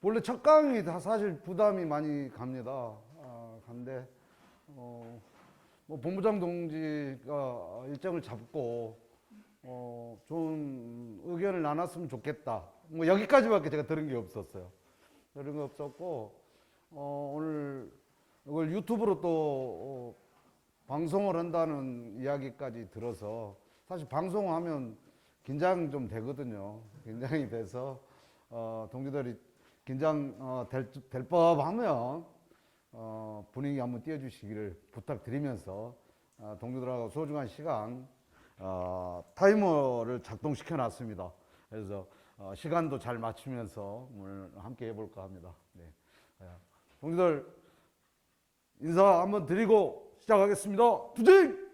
원래 첫 강이 다 사실 부담이 많이 갑니다. 간데 뭐 본부장 동지가 일정을 잡고 좋은 의견을 나눴으면 좋겠다. 뭐 여기까지밖에 제가 들은 게 없었어요. 들은 게 없었고 오늘 이걸 유튜브로 또 방송을 한다는 이야기까지 들어서 사실 방송하면 긴장 좀 되거든요. 긴장이 돼서 동지들이 긴장 될 법하면 분위기 한번 띄워주시기를 부탁드리면서 동지들하고 소중한 시간 타이머를 작동시켜 놨습니다. 그래서 시간도 잘 맞추면서 오늘 함께 해볼까 합니다. 네. 동지들 인사 한번 드리고 시작하겠습니다. 투쟁!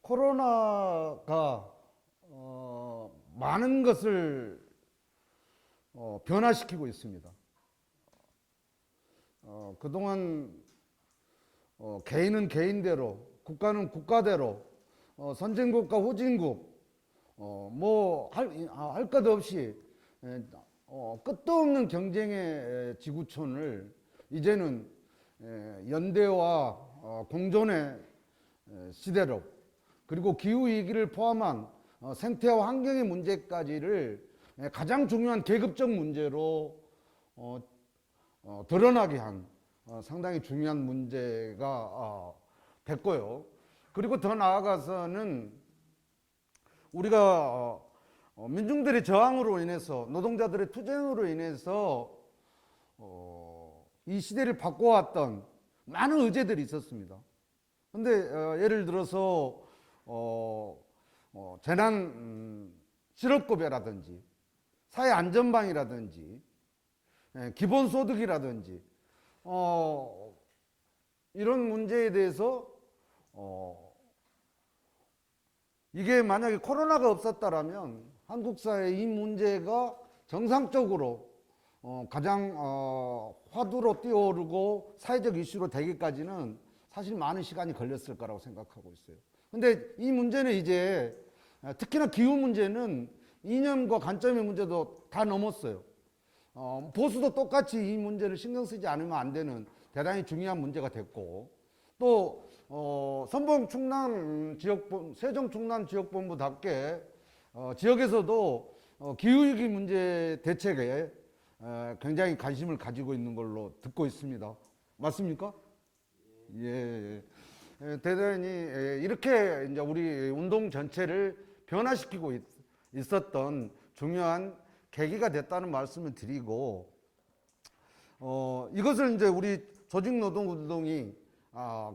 코로나가 많은 것을 변화시키고 있습니다. 그동안 개인은 개인대로, 국가는 국가대로, 선진국과 후진국, 뭐 할 것 없이 끝도 없는 경쟁의 지구촌을 이제는 연대와 공존의 시대로, 그리고 기후위기를 포함한 생태와 환경의 문제까지를 가장 중요한 계급적 문제로 드러나게 한 상당히 중요한 문제가 됐고요. 그리고 더 나아가서는 우리가 민중들의 저항으로 인해서, 노동자들의 투쟁으로 인해서 이 시대를 바꿔왔던 많은 의제들이 있었습니다. 근데 예를 들어서 재난 실업급여라든지 사회안전망이라든지 기본소득이라든지 이런 문제에 대해서 이게 만약에 코로나가 없었다라면 한국 사회 이 문제가 정상적으로 가장 화두로 뛰어오르고 사회적 이슈로 되기까지는 사실 많은 시간이 걸렸을 거라고 생각하고 있어요. 근데 이 문제는 이제 특히나 기후 문제는 이념과 관점의 문제도 다 넘었어요. 보수도 똑같이 이 문제를 신경 쓰지 않으면 안 되는 대단히 중요한 문제가 됐고, 또 선봉 충남 지역본, 세종 충남 지역본부답게 지역에서도 기후위기 문제 대책에 굉장히 관심을 가지고 있는 걸로 듣고 있습니다. 맞습니까? 예. 대단히 이렇게 이제 우리 운동 전체를 변화시키고 있었던 중요한 계기가 됐다는 말씀을 드리고, 이것을 이제 우리 조직노동운동이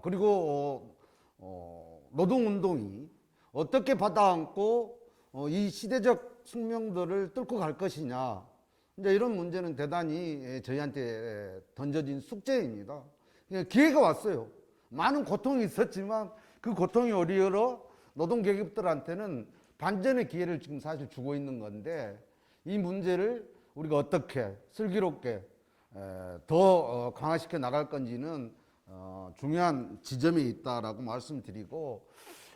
그리고 노동운동이 어떻게 받아안고 이 시대적 숙명들을 뚫고 갈 것이냐, 이제 이런 문제는 대단히 저희한테 던져진 숙제입니다. 기회가 왔어요. 많은 고통이 있었지만 그 고통이 오히려 노동계급들한테는 반전의 기회를 지금 사실 주고 있는 건데, 이 문제를 우리가 어떻게 슬기롭게 더 강화시켜 나갈 건지는 중요한 지점이 있다라고 말씀드리고,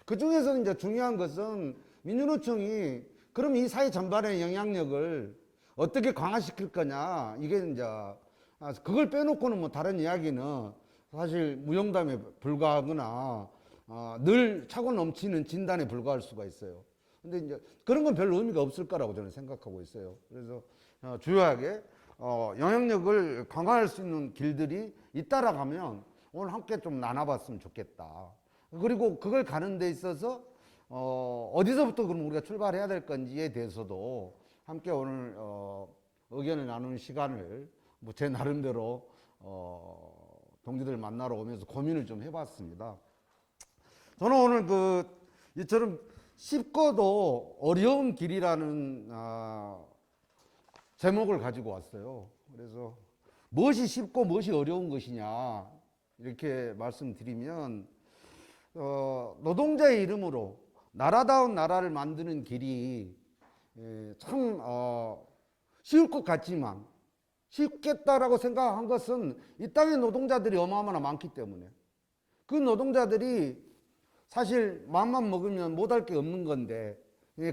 그 중에서 이제 중요한 것은 민주노총이 그럼 이 사회 전반의 영향력을 어떻게 강화시킬 거냐, 이게 이제 그걸 빼놓고는 뭐 다른 이야기는 사실 무용담에 불과하거나 늘 차고 넘치는 진단에 불과할 수가 있어요. 근데 이제 그런 건 별 의미가 없을 거라고 저는 생각하고 있어요. 그래서 주요하게 영향력을 강화할 수 있는 길들이 있다라고 하면 오늘 함께 좀 나눠봤으면 좋겠다. 그리고 그걸 가는 데 있어서 어디서부터 그럼 우리가 출발해야 될 건지에 대해서도 함께 오늘 의견을 나누는 시간을 뭐 제 나름대로 동지들 만나러 오면서 고민을 좀 해봤습니다. 저는 오늘 이처럼 쉽고도 어려운 길이라는 제목을 가지고 왔어요. 그래서 무엇이 쉽고 무엇이 어려운 것이냐 이렇게 말씀드리면, 노동자의 이름으로 나라다운 나라를 만드는 길이 참 쉬울 것 같지만 쉽겠다라고 생각한 것은 이 땅의 노동자들이 어마어마나 많기 때문에 그 노동자들이 사실 마음만 먹으면 못할 게 없는 건데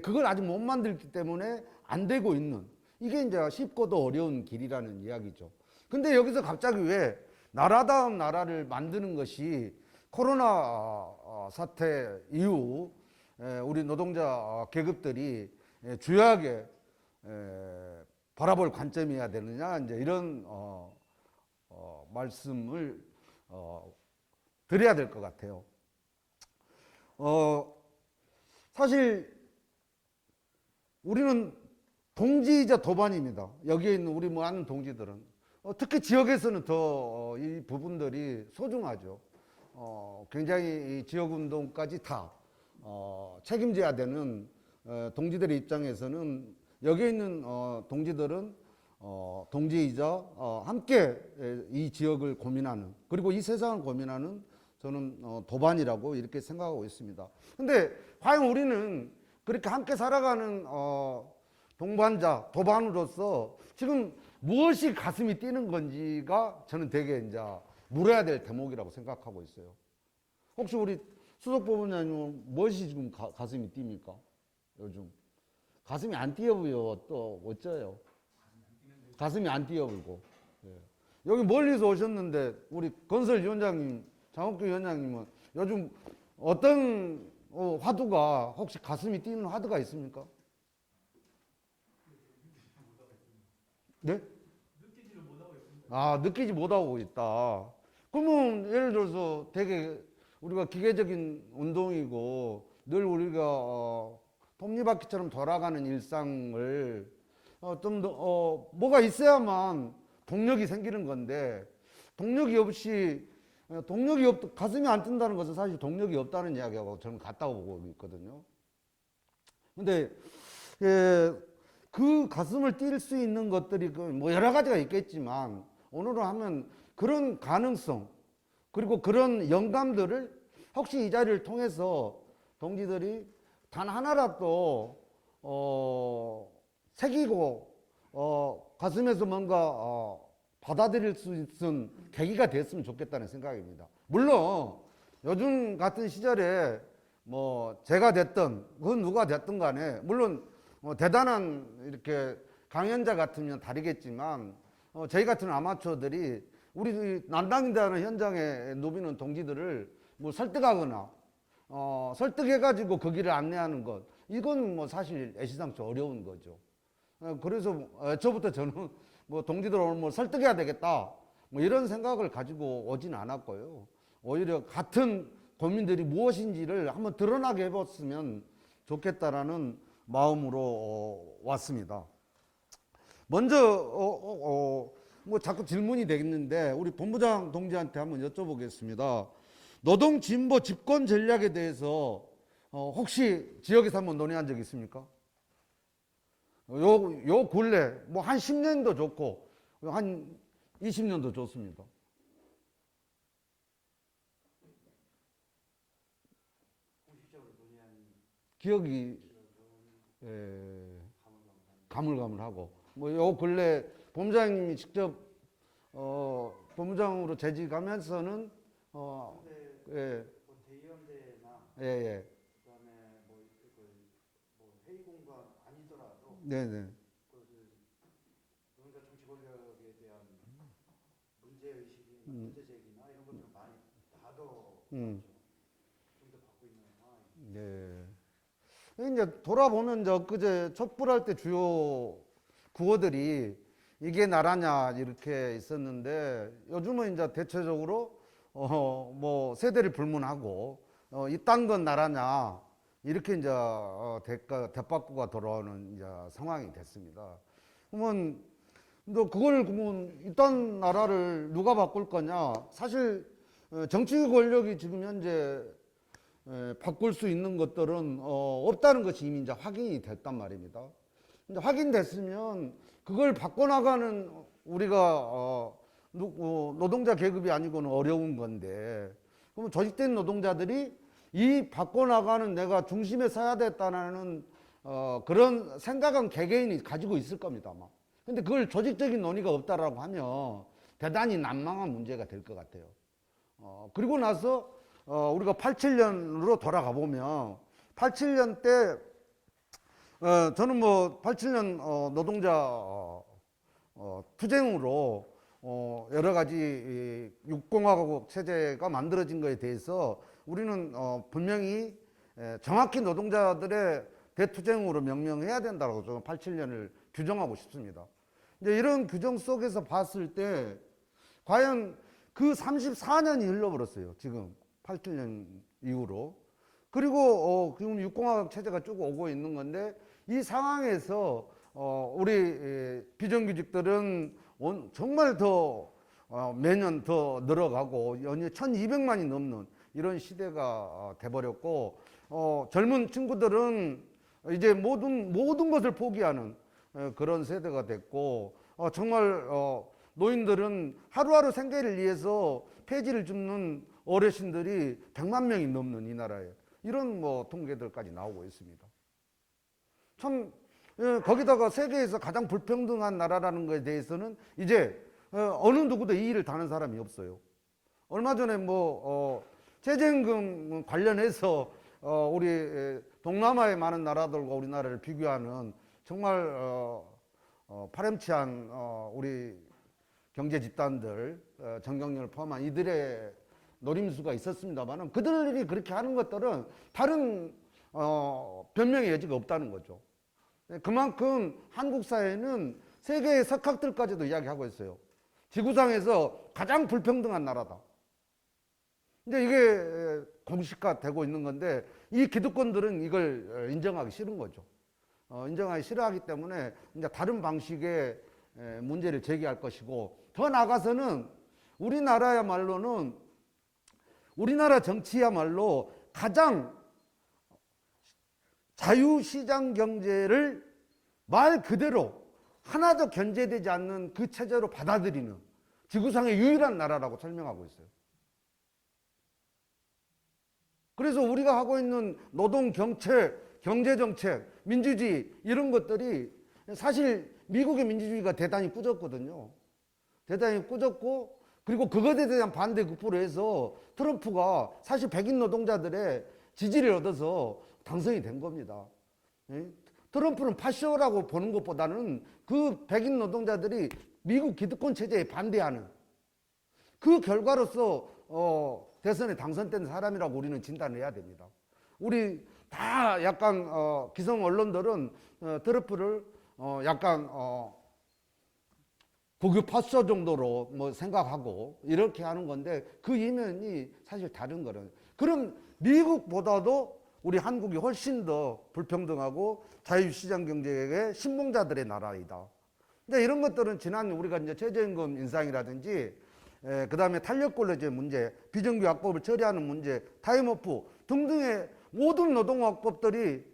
그걸 아직 못 만들기 때문에 안 되고 있는 이게 이제 쉽고도 어려운 길이라는 이야기죠. 근데 여기서 갑자기 왜 나라다운 나라를 만드는 것이 코로나 사태 이후 우리 노동자 계급들이 주요하게 바라볼 관점이어야 되느냐 이제 이런 말씀을 드려야 될 것 같아요. 사실 우리는 동지이자 도반입니다. 여기에 있는 우리 많은 동지들은 특히 지역에서는 더 이 부분들이 소중하죠. 굉장히 이 지역운동까지 다 책임져야 되는 동지들의 입장에서는 여기에 있는 동지들은 동지이자 함께 이 지역을 고민하는 그리고 이 세상을 고민하는 저는 도반이라고 이렇게 생각하고 있습니다. 근데 과연 우리는 그렇게 함께 살아가는 동반자, 도반으로서 지금 무엇이 가슴이 뛰는 건지가 저는 되게 이제 물어야 될 대목이라고 생각하고 있어요. 혹시 우리 수석부부장님은 무엇이 지금 가슴이 뜁니까? 요즘 가슴이 안 뛰어보여 또 어쩌요? 가슴이 안 뛰어불고. 예. 여기 멀리서 오셨는데 우리 건설위원장님, 장학규 위원장님은 요즘 어떤 화두가 혹시 가슴이 뛰는 화두가 있습니까? 네? 느끼지를 못하고 있습니다. 아, 느끼지 못하고 있다. 그러면 예를 들어서 되게 우리가 기계적인 운동이고 늘 우리가 톱니바퀴처럼 돌아가는 일상을 좀 더 뭐가 있어야만 동력이 생기는 건데 동력이 없이 가슴이 안 뜬다는 것은 사실 동력이 없다는 이야기하고 저는 같다고 보고 있거든요. 근데 그 가슴을 뛸 수 있는 것들이 뭐 여러 가지가 있겠지만 오늘은 하면 그런 가능성 그리고 그런 영감들을 혹시 이 자리를 통해서 동지들이 단 하나라도 새기고 가슴에서 뭔가 받아들일 수 있는 계기가 됐으면 좋겠다는 생각입니다. 물론 요즘 같은 시절에 뭐 제가 됐든 그 누가 됐든 간에 물론 대단한 이렇게 강연자 같으면 다르겠지만 저희 같은 아마추어들이 우리 난당이라는 현장에 누비는 동지들을 뭐 설득하거나 설득해가지고 그 길을 안내하는 것 이건 뭐 사실 애시당초 어려운 거죠. 그래서 저부터 저는 뭐 동지들 오늘 뭐 설득해야 되겠다 뭐 이런 생각을 가지고 오진 않았고요. 오히려 같은 고민들이 무엇인지를 한번 드러나게 해봤으면 좋겠다라는 마음으로 왔습니다. 먼저 뭐 자꾸 질문이 되겠는데 우리 본부장 동지한테 한번 여쭤보겠습니다. 노동 진보 집권 전략에 대해서 혹시 지역에서 한번 논의한 적 있습니까? 요 근래 뭐 한 10년도 좋고 한 20년도 좋습니다. 기억이 가물가물하고 뭐 요 근래 본부장님이 직접 본부장으로 재직하면서는 예. 대의원대나 예. 그다음에 뭐 회의 공간 아니더라도 네네. 그러니까 정치 권력에 대한 문제 의식이나 문제 제기나 이런 것들을 많이 다뤄 좀더 받고 있는 상황입니다. 네. 이제 돌아보면 이제 엊그제 촛불할 때 주요 구호들이 이게 나라냐 이렇게 있었는데 요즘은 이제 대체적으로 뭐 세대를 불문하고 이딴 건 나라냐 이렇게 이제 대박구가 돌아오는 이제 상황이 됐습니다. 그러면 그걸 그러면 이딴 나라를 누가 바꿀 거냐? 사실 정치 권력이 지금 현재 바꿀 수 있는 것들은 없다는 것이 이미 이제 확인이 됐단 말입니다. 이제 확인됐으면 그걸 바꿔나가는 우리가 노동자 계급이 아니고는 어려운 건데 그러면 조직된 노동자들이 이 바꿔나가는 내가 중심에 서야 됐다는 그런 생각은 개개인이 가지고 있을 겁니다 아마. 근데 그걸 조직적인 논의가 없다라고 하면 대단히 난망한 문제가 될 것 같아요. 그리고 나서 우리가 87년으로 돌아가 보면 87년 때 저는 뭐 87년 노동자 투쟁으로 여러 가지 육공화국 체제가 만들어진 것에 대해서 우리는 분명히 정확히 노동자들의 대투쟁으로 명명해야 된다고 저는 87년을 규정하고 싶습니다. 이제 이런 규정 속에서 봤을 때 과연 그 34년이 흘러버렸어요. 지금 87년 이후로. 그리고 지금 육공화국 체제가 쭉 오고 있는 건데 이 상황에서 우리 비정규직들은 정말 더 매년 더 늘어가고 연이에 1200만이 넘는 이런 시대가 돼버렸고 젊은 친구들은 이제 모든 것을 포기하는 그런 세대가 됐고 정말 노인들은 하루하루 생계를 위해서 폐지를 줍는 어르신들이 100만 명이 넘는 이 나라에 이런 뭐 통계들까지 나오고 있습니다. 참 거기다가 세계에서 가장 불평등한 나라라는 것에 대해서는 이제 어느 누구도 이의를 다는 사람이 없어요. 얼마 전에 뭐 최저임금 관련해서 우리 동남아의 많은 나라들과 우리나라를 비교하는 정말 파렴치한 우리 경제 집단들 정경련을 포함한 이들의 노림수가 있었습니다만은 그들이 그렇게 하는 것들은 다른 변명의 여지가 없다는 거죠. 그만큼 한국 사회는 세계의 석학들까지도 이야기하고 있어요. 지구상에서 가장 불평등한 나라다. 이제 이게 공식화되고 있는 건데 이 기득권들은 이걸 인정하기 싫은 거죠. 인정하기 싫어하기 때문에 이제 다른 방식의 문제를 제기할 것이고 더 나아가서는 우리나라야말로는 우리나라 정치야말로 가장 자유시장 경제를 말 그대로 하나도 견제되지 않는 그 체제로 받아들이는 지구상의 유일한 나라라고 설명하고 있어요. 그래서 우리가 하고 있는 노동정책, 경제정책, 민주주의 이런 것들이 사실 미국의 민주주의가 대단히 꾸졌거든요. 대단히 꾸졌고 그리고 그것에 대한 반대 극부를 해서 트럼프가 사실 백인 노동자들의 지지를 얻어서 당선이 된 겁니다. 트럼프는 파쇼라고 보는 것보다는 그 백인 노동자들이 미국 기득권 체제에 반대하는 그 결과로서 대선에 당선된 사람이라고 우리는 진단을 해야 됩니다. 우리 다 약간 기성 언론들은 트럼프를 약간 국유 파쇼 정도로 뭐 생각하고 이렇게 하는 건데 그 이면이 사실 다른 거는 그럼 미국보다도 우리 한국이 훨씬 더 불평등하고 자유시장 경제의 신봉자들의 나라이다. 근데 이런 것들은 지난 우리가 이제 최저임금 인상이라든지 그 다음에 탄력근로제 문제, 비정규학법을 처리하는 문제, 타임오프 등등의 모든 노동학법들이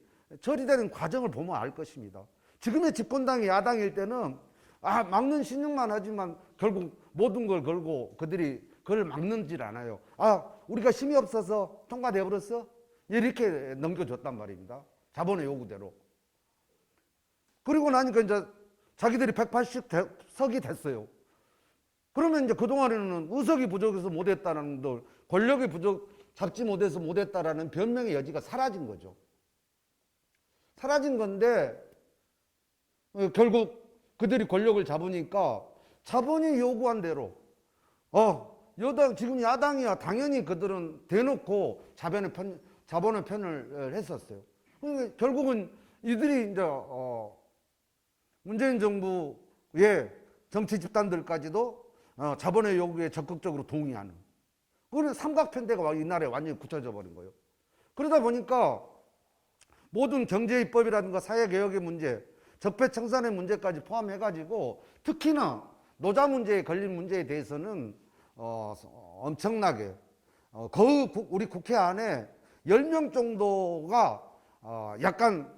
처리되는 과정을 보면 알 것입니다. 지금의 집권당이 야당일 때는 막는 신용만 하지만 결국 모든 걸 걸고 그들이 그걸 막는질 않아요. 우리가 힘이 없어서 통과돼 버렸어? 이렇게 넘겨줬단 말입니다. 자본의 요구대로. 그리고 나니까 이제 자기들이 180석이 됐어요. 그러면 이제 그동안에는 의석이 부족해서 못했다는 걸, 권력이 잡지 못해서 못했다라는 변명의 여지가 사라진 거죠. 사라진 건데, 결국 그들이 권력을 잡으니까 자본이 요구한 대로, 지금 야당이야. 당연히 그들은 대놓고 자본의 편을 했었어요. 그러니까 결국은 이들이 이제, 문재인 정부의 정치 집단들까지도 자본의 요구에 적극적으로 동의하는 그런 삼각편대가 이 나라에 완전히 굳혀져 버린 거예요. 그러다 보니까 모든 경제 입법이라든가 사회개혁의 문제, 적폐청산의 문제까지 포함해가지고 특히나 노자 문제에 걸린 문제에 대해서는 엄청나게 거의 우리 국회 안에 10명 정도가 약간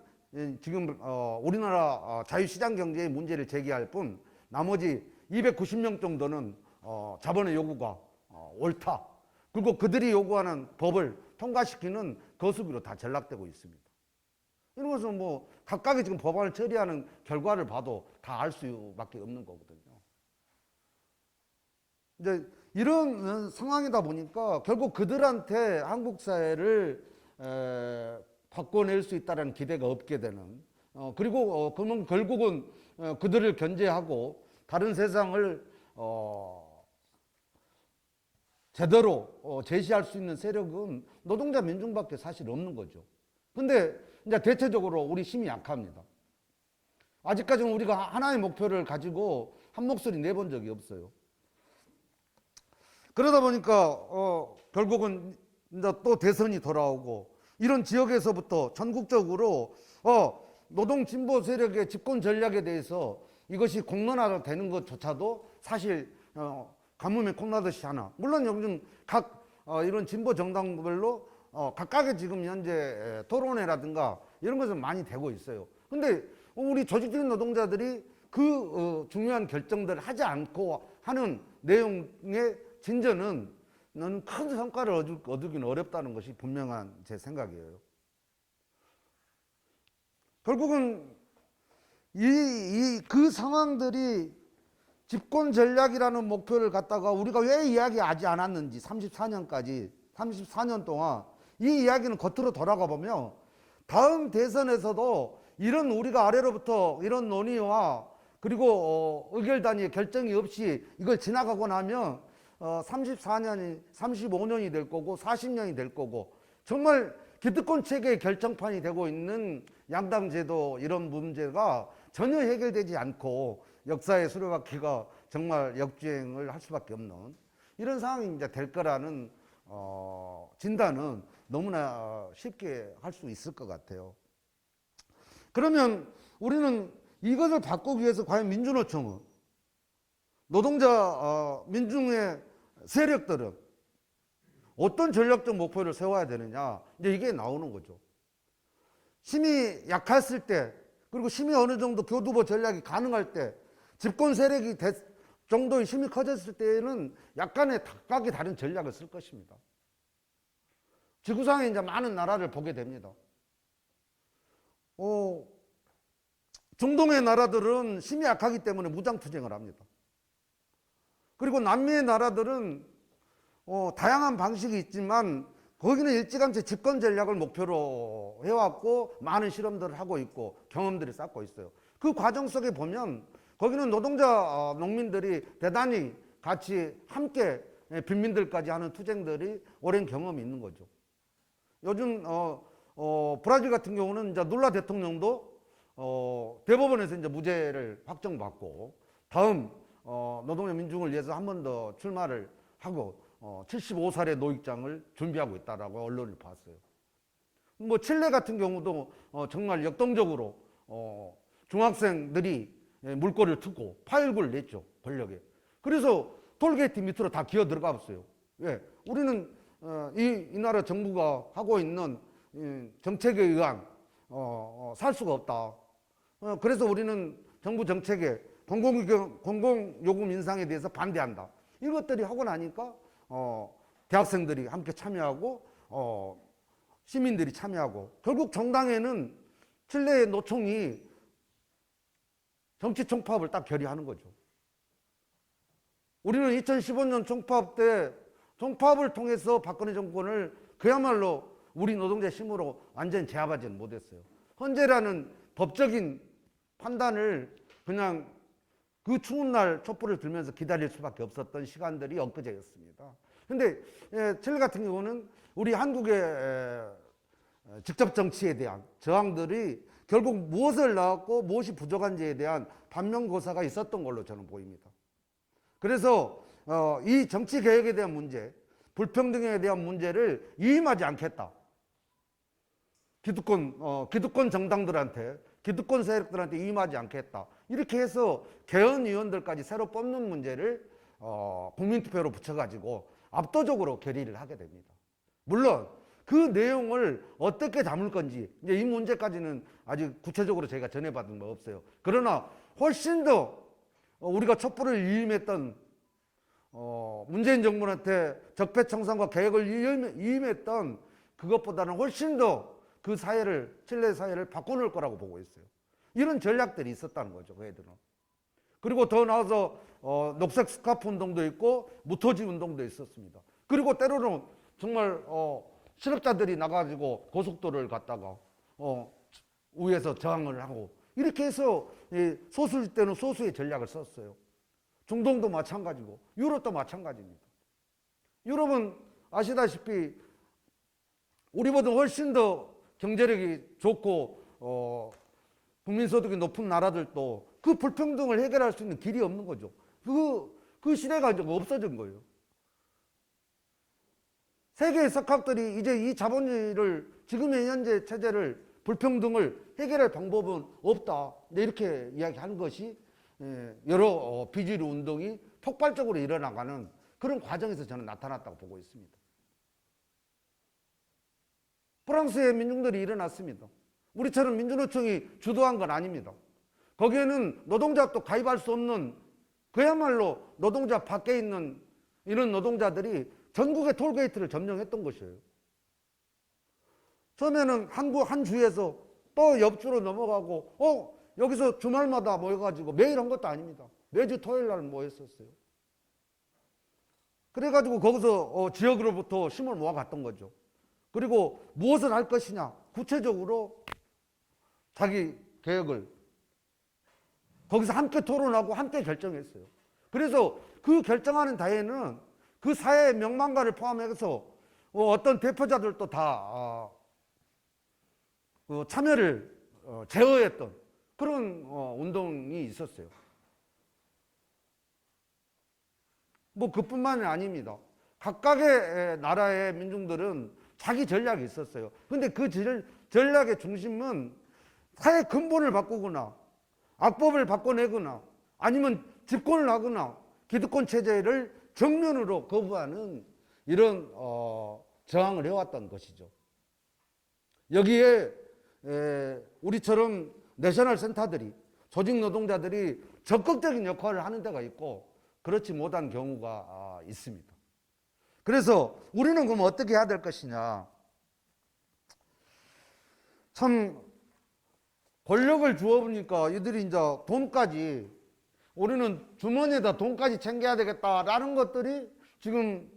지금 우리나라 자유시장 경제의 문제를 제기할 뿐 나머지 290명 정도는 자본의 요구가 옳다. 그리고 그들이 요구하는 법을 통과시키는 거수기로 다 전락되고 있습니다. 이런 것은 뭐 각각의 지금 법안을 처리하는 결과를 봐도 다 알 수밖에 없는 거거든요. 이제 이런 상황이다 보니까 결국 그들한테 한국 사회를 바꿔낼 수 있다는 기대가 없게 되는, 그리고 그러면 결국은 그들을 견제하고 다른 세상을 제대로 제시할 수 있는 세력은 노동자 민중밖에 사실 없는 거죠. 근데 이제 대체적으로 우리 힘이 약합니다. 아직까지는 우리가 하나의 목표를 가지고 한 목소리 내본 적이 없어요. 그러다 보니까 결국은 이제 또 대선이 돌아오고 이런 지역에서부터 전국적으로 노동 진보 세력의 집권 전략에 대해서 이것이 공론화가 되는 것조차도 사실 가뭄에 콩나듯이 하나. 물론 요즘 각 이런 진보 정당별로 각각의 지금 현재 토론회라든가 이런 것은 많이 되고 있어요. 근데 우리 조직적인 노동자들이 그 중요한 결정들을 하지 않고 하는 내용의 진전은 큰 성과를 얻기는 어렵다는 것이 분명한 제 생각이에요. 결국은 그 상황들이 집권 전략이라는 목표를 갖다가 우리가 왜 이야기하지 않았는지 34년 동안 이 이야기는 겉으로 돌아가 보면 다음 대선에서도 이런 우리가 아래로부터 이런 논의와 그리고 의결단위의 결정이 없이 이걸 지나가고 나면 34년이 35년이 될 거고 40년이 될 거고 정말 기득권 체계의 결정판이 되고 있는 양당제도 이런 문제가 전혀 해결되지 않고 역사의 수레바퀴가 정말 역주행을 할 수밖에 없는 이런 상황이 이제 될 거라는 진단은 너무나 쉽게 할 수 있을 것 같아요. 그러면 우리는 이것을 바꾸기 위해서 과연 민주노총은 노동자 민중의 세력들은 어떤 전략적 목표를 세워야 되느냐 이제 이게 나오는 거죠. 힘이 약했을 때 그리고 힘이 어느 정도 교두보 전략이 가능할 때 집권 세력이 정도의 힘이 커졌을 때에는 약간의 각각의 다른 전략을 쓸 것입니다. 지구상에 이제 많은 나라를 보게 됩니다. 중동의 나라들은 힘이 약하기 때문에 무장투쟁을 합니다. 그리고 남미의 나라들은 다양한 방식이 있지만 거기는 일찌감치 집권 전략을 목표로 해왔고 많은 실험들을 하고 있고 경험들을 쌓고 있어요. 그 과정 속에 보면 거기는 노동자 농민들이 대단히 같이 함께 빈민들까지 하는 투쟁들이 오랜 경험이 있는 거죠. 요즘 브라질 같은 경우는 이제 룰라 대통령도 대법원에서 이제 무죄를 확정받고 다음 노동의 민중을 위해서 한 번 더 출마를 하고 75살의 노익장을 준비하고 있다라고 언론을 봤어요. 뭐 칠레 같은 경우도 정말 역동적으로 중학생들이 물꼬를 트고 파열구를 냈죠, 권력에. 그래서 톨게이트 밑으로 다 기어 들어가 봤어요. 왜? 우리는 이 나라 정부가 하고 있는 정책에 의한 살 수가 없다. 그래서 우리는 정부 정책에 공공요금 인상에 대해서 반대한다. 이것들이 하고 나니까 대학생들이 함께 참여하고 시민들이 참여하고 결국 정당에는 칠레의 노총이 정치 총파업을 딱 결의하는 거죠. 우리는 2015년 총파업 때 총파업을 통해서 박근혜 정권을 그야말로 우리 노동자 힘으로 완전히 제압하지는 못했어요. 헌재라는 법적인 판단을 그냥 그 추운 날 촛불을 들면서 기다릴 수밖에 없었던 시간들이 엊그제였습니다. 근데 칠레 같은 경우는 우리 한국의 직접 정치에 대한 저항들이 결국 무엇을 낳았고 무엇이 부족한지에 대한 반면교사가 있었던 걸로 저는 보입니다. 그래서 이 정치 개혁에 대한 문제, 불평등에 대한 문제를 위임하지 않겠다. 기득권 정당들한테, 기득권 세력들한테 위임하지 않겠다. 이렇게 해서 개헌위원들까지 새로 뽑는 문제를 국민투표로 붙여가지고 압도적으로 결의를 하게 됩니다. 물론 그 내용을 어떻게 담을 건지 이제 이 문제까지는 아직 구체적으로 저희가 전해받은 바 없어요. 그러나 훨씬 더 우리가 촛불을 위임했던 문재인 정부한테 적폐청산과 개혁을 위임했던 그것보다는 훨씬 더 그 사회를, 칠레 사회를 바꿔놓을 거라고 보고 있어요. 이런 전략들이 있었다는 거죠, 그 애들은. 그리고 더 나아서 녹색 스카프 운동도 있고 무토지 운동도 있었습니다. 그리고 때로는 정말 실업자들이 나가지고 고속도로를 갔다가 위에서 저항을 하고 이렇게 해서 소수일 때는 소수의 전략을 썼어요. 중동도 마찬가지고 유럽도 마찬가지입니다. 유럽은 아시다시피 우리보다 훨씬 더 경제력이 좋고 국민소득이 높은 나라들도 그 불평등을 해결할 수 있는 길이 없는 거죠. 그 시대가 이제 없어진 거예요. 세계의 석학들이 이제 이 자본주의를 지금의 현재 체제를 불평등을 해결할 방법은 없다. 이렇게 이야기하는 것이 여러 비주류 운동이 폭발적으로 일어나가는 그런 과정에서 저는 나타났다고 보고 있습니다. 프랑스의 민중들이 일어났습니다. 우리처럼 민주노총이 주도한 건 아닙니다. 거기에는 노동자도 가입할 수 없는 그야말로 노동자 밖에 있는 이런 노동자들이 전국의 톨게이트를 점령했던 것이에요. 처음에는 한 주에서 또 옆주로 넘어가고 여기서 주말마다 모여가지고 매일 한 것도 아닙니다. 매주 토요일 날 모였었어요. 그래가지고 거기서 지역으로부터 힘을 모아갔던 거죠. 그리고 무엇을 할 것이냐 구체적으로 자기 계획을 거기서 함께 토론하고 함께 결정했어요. 그래서 그 결정하는 다에는 그 사회의 명망가를 포함해서 어떤 대표자들도 다 참여를 제어했던 그런 운동이 있었어요. 뭐 그뿐만이 아닙니다. 각각의 나라의 민중들은 자기 전략이 있었어요. 근데 그 전략의 중심은 사회 근본을 바꾸거나 악법을 바꿔내거나 아니면 집권을 하거나 기득권 체제를 정면으로 거부하는 이런 저항을 해왔던 것이죠. 여기에 우리처럼 내셔널 센터들이 조직 노동자들이 적극적인 역할을 하는 데가 있고 그렇지 못한 경우가 있습니다. 그래서 우리는 그럼 어떻게 해야 될 것이냐. 참 권력을 주어보니까 이들이 이제 돈까지 우리는 주머니에다 돈까지 챙겨야 되겠다라는 것들이 지금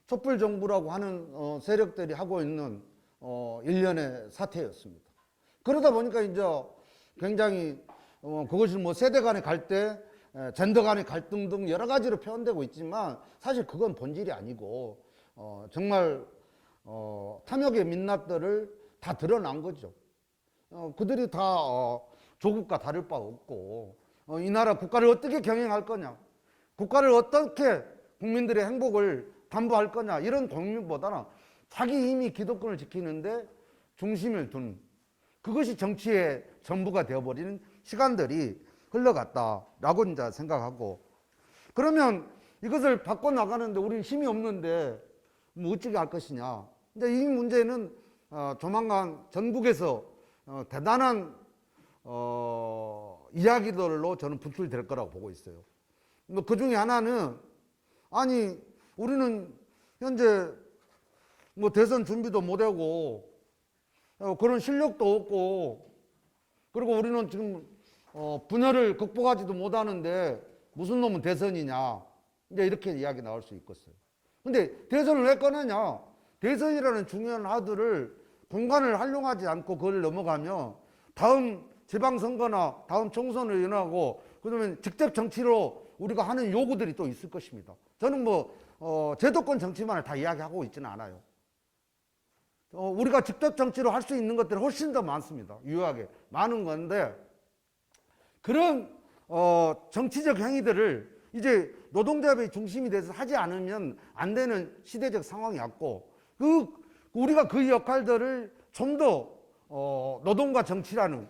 촛불 정부라고 하는 세력들이 하고 있는 일련의 사태였습니다. 그러다 보니까 이제 굉장히 그것이 뭐 세대 간의 갈등, 젠더 간의 갈등 등 여러 가지로 표현되고 있지만 사실 그건 본질이 아니고 정말 탐욕의 민낯들을 다 드러난 거죠. 그들이 다 조국과 다를 바 없고 이 나라 국가를 어떻게 경영할 거냐, 국가를 어떻게 국민들의 행복을 담보할 거냐 이런 고민보다는 자기 이미 기득권을 지키는데 중심을 둔 그것이 정치의 전부가 되어버리는 시간들이 흘러갔다라고 이제 생각하고, 그러면 이것을 바꿔나가는데 우리는 힘이 없는데 뭐 어찌게 할 것이냐. 이제 이 문제는 조만간 전국에서 대단한 이야기들로 저는 분출될 거라고 보고 있어요. 뭐 그 중에 하나는 아니 우리는 현재 뭐 대선 준비도 못하고 그런 실력도 없고 그리고 우리는 지금 분열을 극복하지도 못하는데 무슨 놈은 대선이냐 이제 이렇게 이야기 나올 수 있겠어요. 근데 대선을 왜 꺼내냐. 대선이라는 중요한 하드를 공간을 활용하지 않고 그걸 넘어가면 다음 지방선거나 다음 총선을 연하고 그러면 직접 정치로 우리가 하는 요구들이 또 있을 것입니다. 저는 뭐 제도권 정치만을 다 이야기하고 있지는 않아요. 우리가 직접 정치로 할 수 있는 것들이 훨씬 더 많습니다. 유효하게 많은 건데 그런 정치적 행위들을 이제 노동자의 중심이 돼서 하지 않으면 안 되는 시대적 상황이 왔고 우리가 그 역할들을 좀 더 노동과 정치라는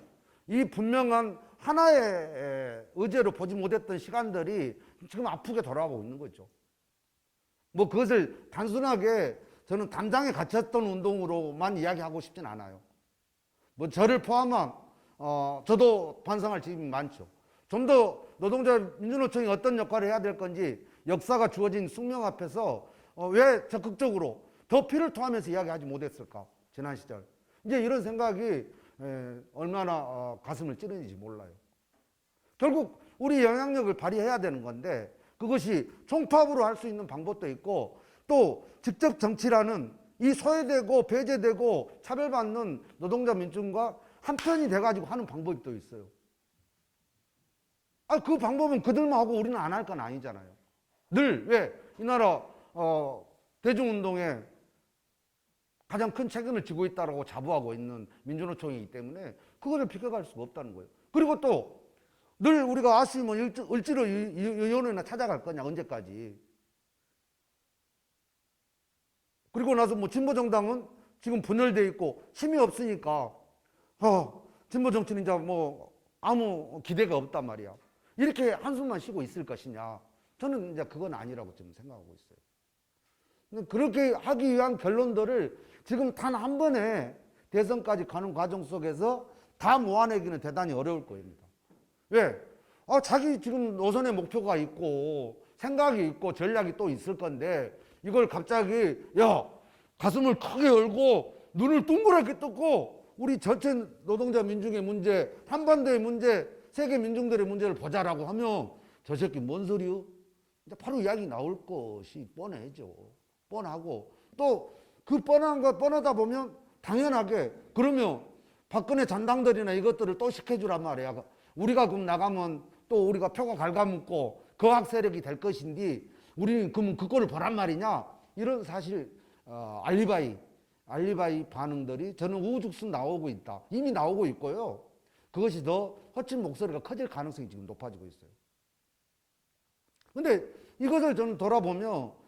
이 분명한 하나의 의제로 보지 못했던 시간들이 지금 아프게 돌아가고 있는 거죠. 뭐 그것을 단순하게 저는 담장에 갇혔던 운동으로만 이야기하고 싶진 않아요. 뭐 저를 포함한 저도 반성할 점이 많죠. 좀 더 노동자 민주노총이 어떤 역할을 해야 될 건지 역사가 주어진 숙명 앞에서 왜 적극적으로 더 피를 토하면서 이야기하지 못했을까. 지난 시절. 이제 이런 생각이 얼마나 가슴을 찌르는지 몰라요. 결국 우리 영향력을 발휘해야 되는 건데 그것이 총파업으로 할 수 있는 방법도 있고 또 직접 정치라는 이 소외되고 배제되고 차별받는 노동자 민중과 한편이 돼가지고 하는 방법이 또 있어요. 그 방법은 그들만 하고 우리는 안 할 건 아니잖아요. 늘 왜 이 나라 대중운동에 가장 큰 책임을 지고 있다고 자부하고 있는 민주노총이기 때문에 그거를 비껴갈 수가 없다는 거예요. 그리고 또 늘 우리가 아쉬우면 을지로 의원회나 찾아갈 거냐 언제까지. 그리고 나서 뭐 진보정당은 지금 분열돼 있고 힘이 없으니까 진보 정치는 이제 뭐 아무 기대가 없단 말이야. 이렇게 한숨만 쉬고 있을 것이냐? 저는 이제 그건 아니라고 좀 생각하고 있어요. 근데 그렇게 하기 위한 결론들을 지금 단 한 번에 대선까지 가는 과정 속에서 다 모아내기는 대단히 어려울 겁니다. 왜? 자기 지금 노선의 목표가 있고 생각이 있고 전략이 또 있을 건데 이걸 갑자기 가슴을 크게 열고 눈을 동그랗게 떴고 우리 전체 노동자 민중의 문제, 한반도의 문제, 세계 민중들의 문제를 보자라고 하면 저 새끼 뭔 소리요? 바로 이야기 나올 것이 뻔해죠. 뻔하고 또 그 뻔한 거 뻔하다 보면 당연하게 그러면 박근혜 잔당들이나 이것들을 또 시켜주란 말이야. 우리가 그럼 나가면 또 우리가 표가 갉아먹고 거학 세력이 될 것인데 우리는 그러면 그거를 보란 말이냐? 이런 사실 알리바이 반응들이 저는 우후죽순 나오고 있다. 이미 나오고 있고요. 그것이 더 허친 목소리가 커질 가능성이 지금 높아지고 있어요. 근데 이것을 저는 돌아보면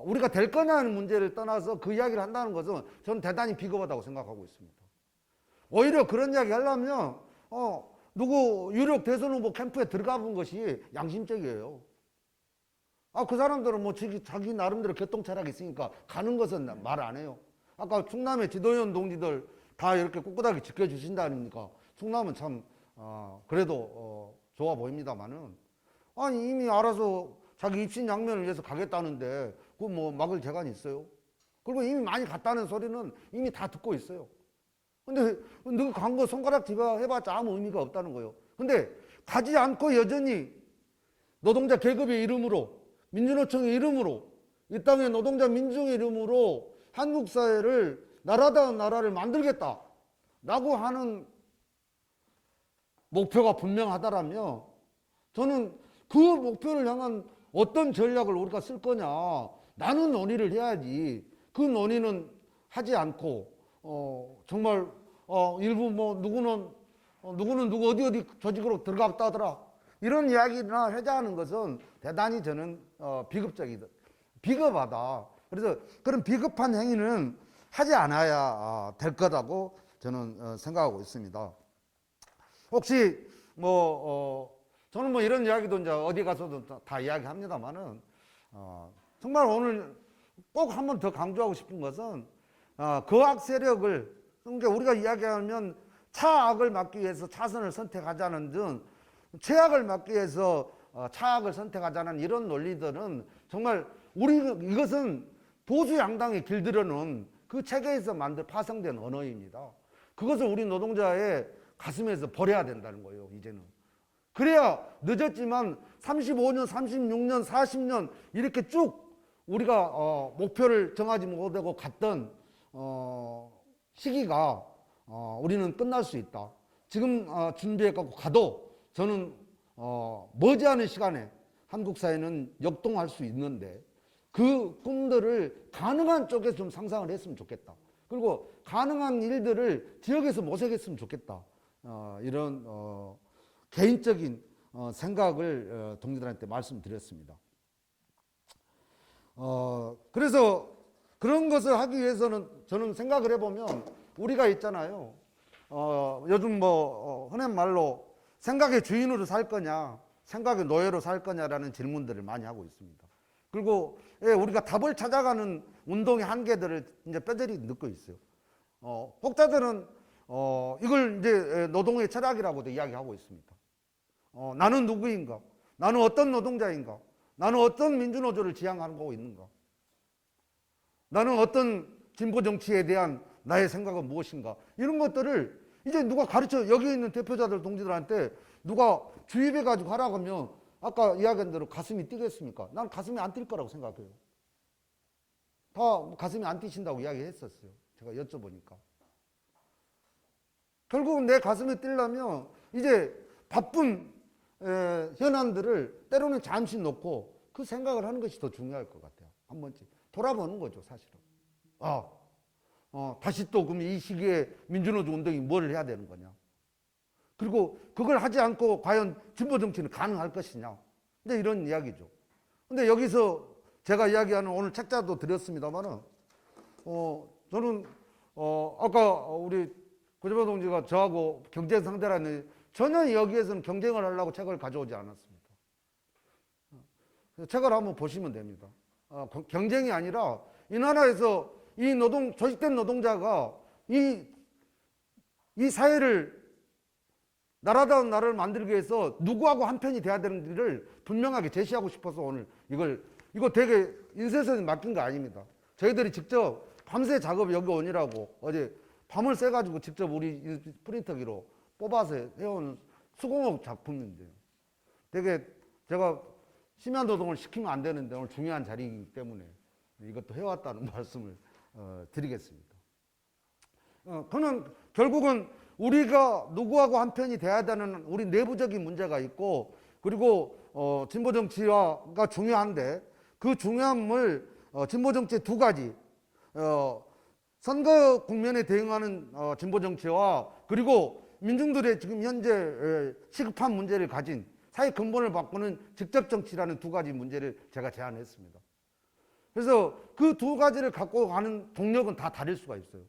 우리가 될 거냐 하는 문제를 떠나서 그 이야기를 한다는 것은 저는 대단히 비겁하다고 생각하고 있습니다. 오히려 그런 이야기 하려면 누구 유력 대선 후보 캠프에 들어가 본 것이 양심적이에요. 그 사람들은 뭐 자기 나름대로 교통 철학이 있으니까 가는 것은 말 안 해요. 아까 충남의 지도위원 동지들 다 이렇게 꿋꿋하게 지켜주신다니까 충남은 참 그래도 좋아 보입니다만은 이미 알아서 자기 입신 양면을 위해서 가겠다는데 그 뭐 막을 재간이 있어요. 그리고 이미 많이 갔다는 소리는 이미 다 듣고 있어요. 근데 너가 간 거 손가락 집어 해봤자 아무 의미가 없다는 거예요. 근데 가지 않고 여전히 노동자 계급의 이름으로 민주노총의 이름으로 이 땅의 노동자 민중의 이름으로 한국 사회를 나라다운 나라를 만들겠다라고 하는 목표가 분명하다라면 저는 그 목표를 향한 어떤 전략을 우리가 쓸 거냐 나는 논의를 해야지. 그 논의는 하지 않고 정말 일부 뭐 누구는 누구 어디 조직으로 들어갔다 하더라 이런 이야기나 하자는 것은 대단히 저는 비겁하다. 그래서 그런 비겁한 행위는 하지 않아야 될 거라고 저는 생각하고 있습니다. 혹시 저는 뭐 이런 이야기도 이제 어디 가서도 다 이야기합니다만은 정말 오늘 꼭 한 번 더 강조하고 싶은 것은 거악 세력을 그러니까 우리가 이야기하면 차악을 막기 위해서 차선을 선택하자는 등 최악을 막기 위해서 차악을 선택하자는 이런 논리들은 정말 이것은 보수 양당이 길들여놓은 그 체계에서 파생된 언어입니다. 그것을 우리 노동자의 가슴에서 버려야 된다는 거예요. 이제는. 그래야 늦었지만 35년, 36년, 40년 이렇게 쭉 우리가 목표를 정하지 못하고 갔던 시기가 우리는 끝날 수 있다. 지금 준비해갖고 가도 저는 머지않은 시간에 한국 사회는 역동할 수 있는데 그 꿈들을 가능한 쪽에서 좀 상상을 했으면 좋겠다. 그리고 가능한 일들을 지역에서 모색했으면 좋겠다. 이런 개인적인 생각을 동지들한테 말씀드렸습니다. 그래서 그런 것을 하기 위해서는 저는 생각을 해보면 우리가 있잖아요. 요즘 흔한 말로 생각의 주인으로 살 거냐, 생각의 노예로 살 거냐라는 질문들을 많이 하고 있습니다. 그리고 우리가 답을 찾아가는 운동의 한계들을 이제 뼈저리 느끼고 있어요. 혹자들은 이걸 이제 노동의 철학이라고도 이야기하고 있습니다. 나는 누구인가? 나는 어떤 노동자인가? 나는 어떤 민주노조를 지향하고 있는가? 나는 어떤 진보 정치에 대한 나의 생각은 무엇인가 이런 것들을 이제 누가 가르쳐 여기 있는 대표자들 동지들한테 누가 주입해 가지고 하라고 하면 아까 이야기한 대로 가슴이 뛰겠습니까? 난 가슴이 안 뛸 거라고 생각해요. 다 가슴이 안 뛰신다고 이야기했었어요. 제가 여쭤보니까. 결국은 내 가슴이 뛰려면 이제 바쁜 현안들을 때로는 잠시 놓고 그 생각을 하는 것이 더 중요할 것 같아요. 한 번쯤 돌아보는 거죠, 사실은. 다시 또 그럼 이 시기에 민주노조 운동이 뭘 해야 되는 거냐. 그리고 그걸 하지 않고 과연 진보 정치는 가능할 것이냐. 근데 이런 이야기죠. 근데 여기서 제가 이야기하는 오늘 책자도 드렸습니다만은, 저는, 아까 우리 고재범 동지가 저하고 경쟁 상대라는 전혀 여기에서는 경쟁을 하려고 책을 가져오지 않았습니다. 책을 한번 보시면 됩니다. 경쟁이 아니라 이 나라에서 이 조직된 노동자가 이 사회를 나라다운 나라를 만들기 위해서 누구하고 한편이 돼야 되는지를 분명하게 제시하고 싶어서 오늘 이거 되게 인쇄선에 맡긴 거 아닙니다. 저희들이 직접 밤새 작업 여기 오니라고 어제 밤을 새가지고 직접 우리 프린터기로 뽑아서 해온 수공업 작품인데요. 되게 제가 심야노동을 시키면 안 되는데 오늘 중요한 자리이기 때문에 이것도 해왔다는 말씀을 드리겠습니다. 그는 결국은 우리가 누구하고 한편이 돼야 되는 우리 내부적인 문제가 있고 그리고 진보 정치가 중요한데 그 중요함을 진보 정치 두 가지 선거 국면에 대응하는 진보 정치와 그리고 민중들의 지금 현재 시급한 문제를 가진 사회 근본을 바꾸는 직접 정치라는 두 가지 문제를 제가 제안했습니다. 그래서 그 두 가지를 갖고 가는 동력은 다 다를 수가 있어요.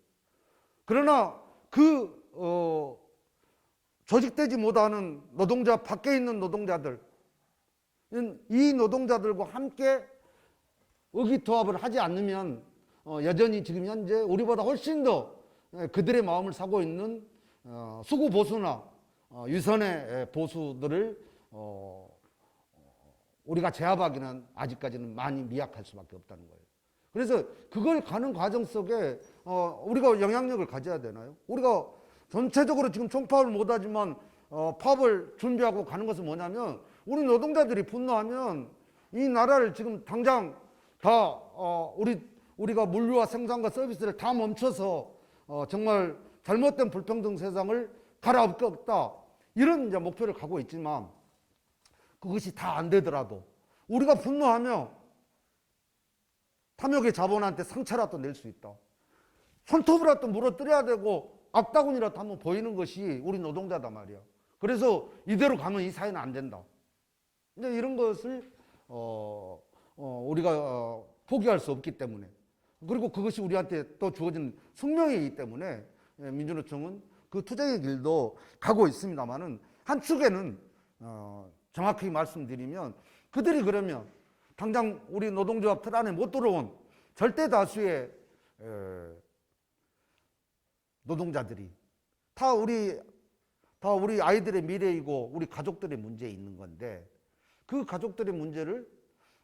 그러나 조직되지 못하는 노동자 밖에 있는 노동자들 이 노동자들과 함께 의기투합을 하지 않으면 여전히 지금 현재 우리보다 훨씬 더 그들의 마음을 사고 있는 수구 보수나 유선의 보수들을 우리가 제압하기는 아직까지는 많이 미약할 수밖에 없다는 거예요. 그래서 그걸 가는 과정 속에 우리가 영향력을 가져야 되나요? 우리가 전체적으로 지금 총파업을 못하지만 파업을 준비하고 가는 것은 뭐냐면 우리 노동자들이 분노하면 이 나라를 지금 당장 다 우리가 물류와 생산과 서비스를 다 멈춰서 정말 잘못된 불평등 세상을 갈아엎겠다 이런 이제 목표를 갖고 있지만 그것이 다 안 되더라도 우리가 분노하며 탐욕의 자본한테 상처라도 낼 수 있다. 손톱이라도 물어뜯어야 되고 악다군이라도 한번 보이는 것이 우리 노동자다 말이야. 그래서 이대로 가면 이 사회는 안 된다. 이제 이런 것을 우리가 포기할 수 없기 때문에 그리고 그것이 우리한테 또 주어진 숙명이기 때문에 민주노총은 그 투쟁의 길도 가고 있습니다만은 한 축에는 정확히 말씀드리면 그들이 그러면 당장 우리 노동조합 틀 안에 못 들어온 절대 다수의 노동자들이 다 우리 아이들의 미래이고 우리 가족들의 문제에 있는 건데 그 가족들의 문제를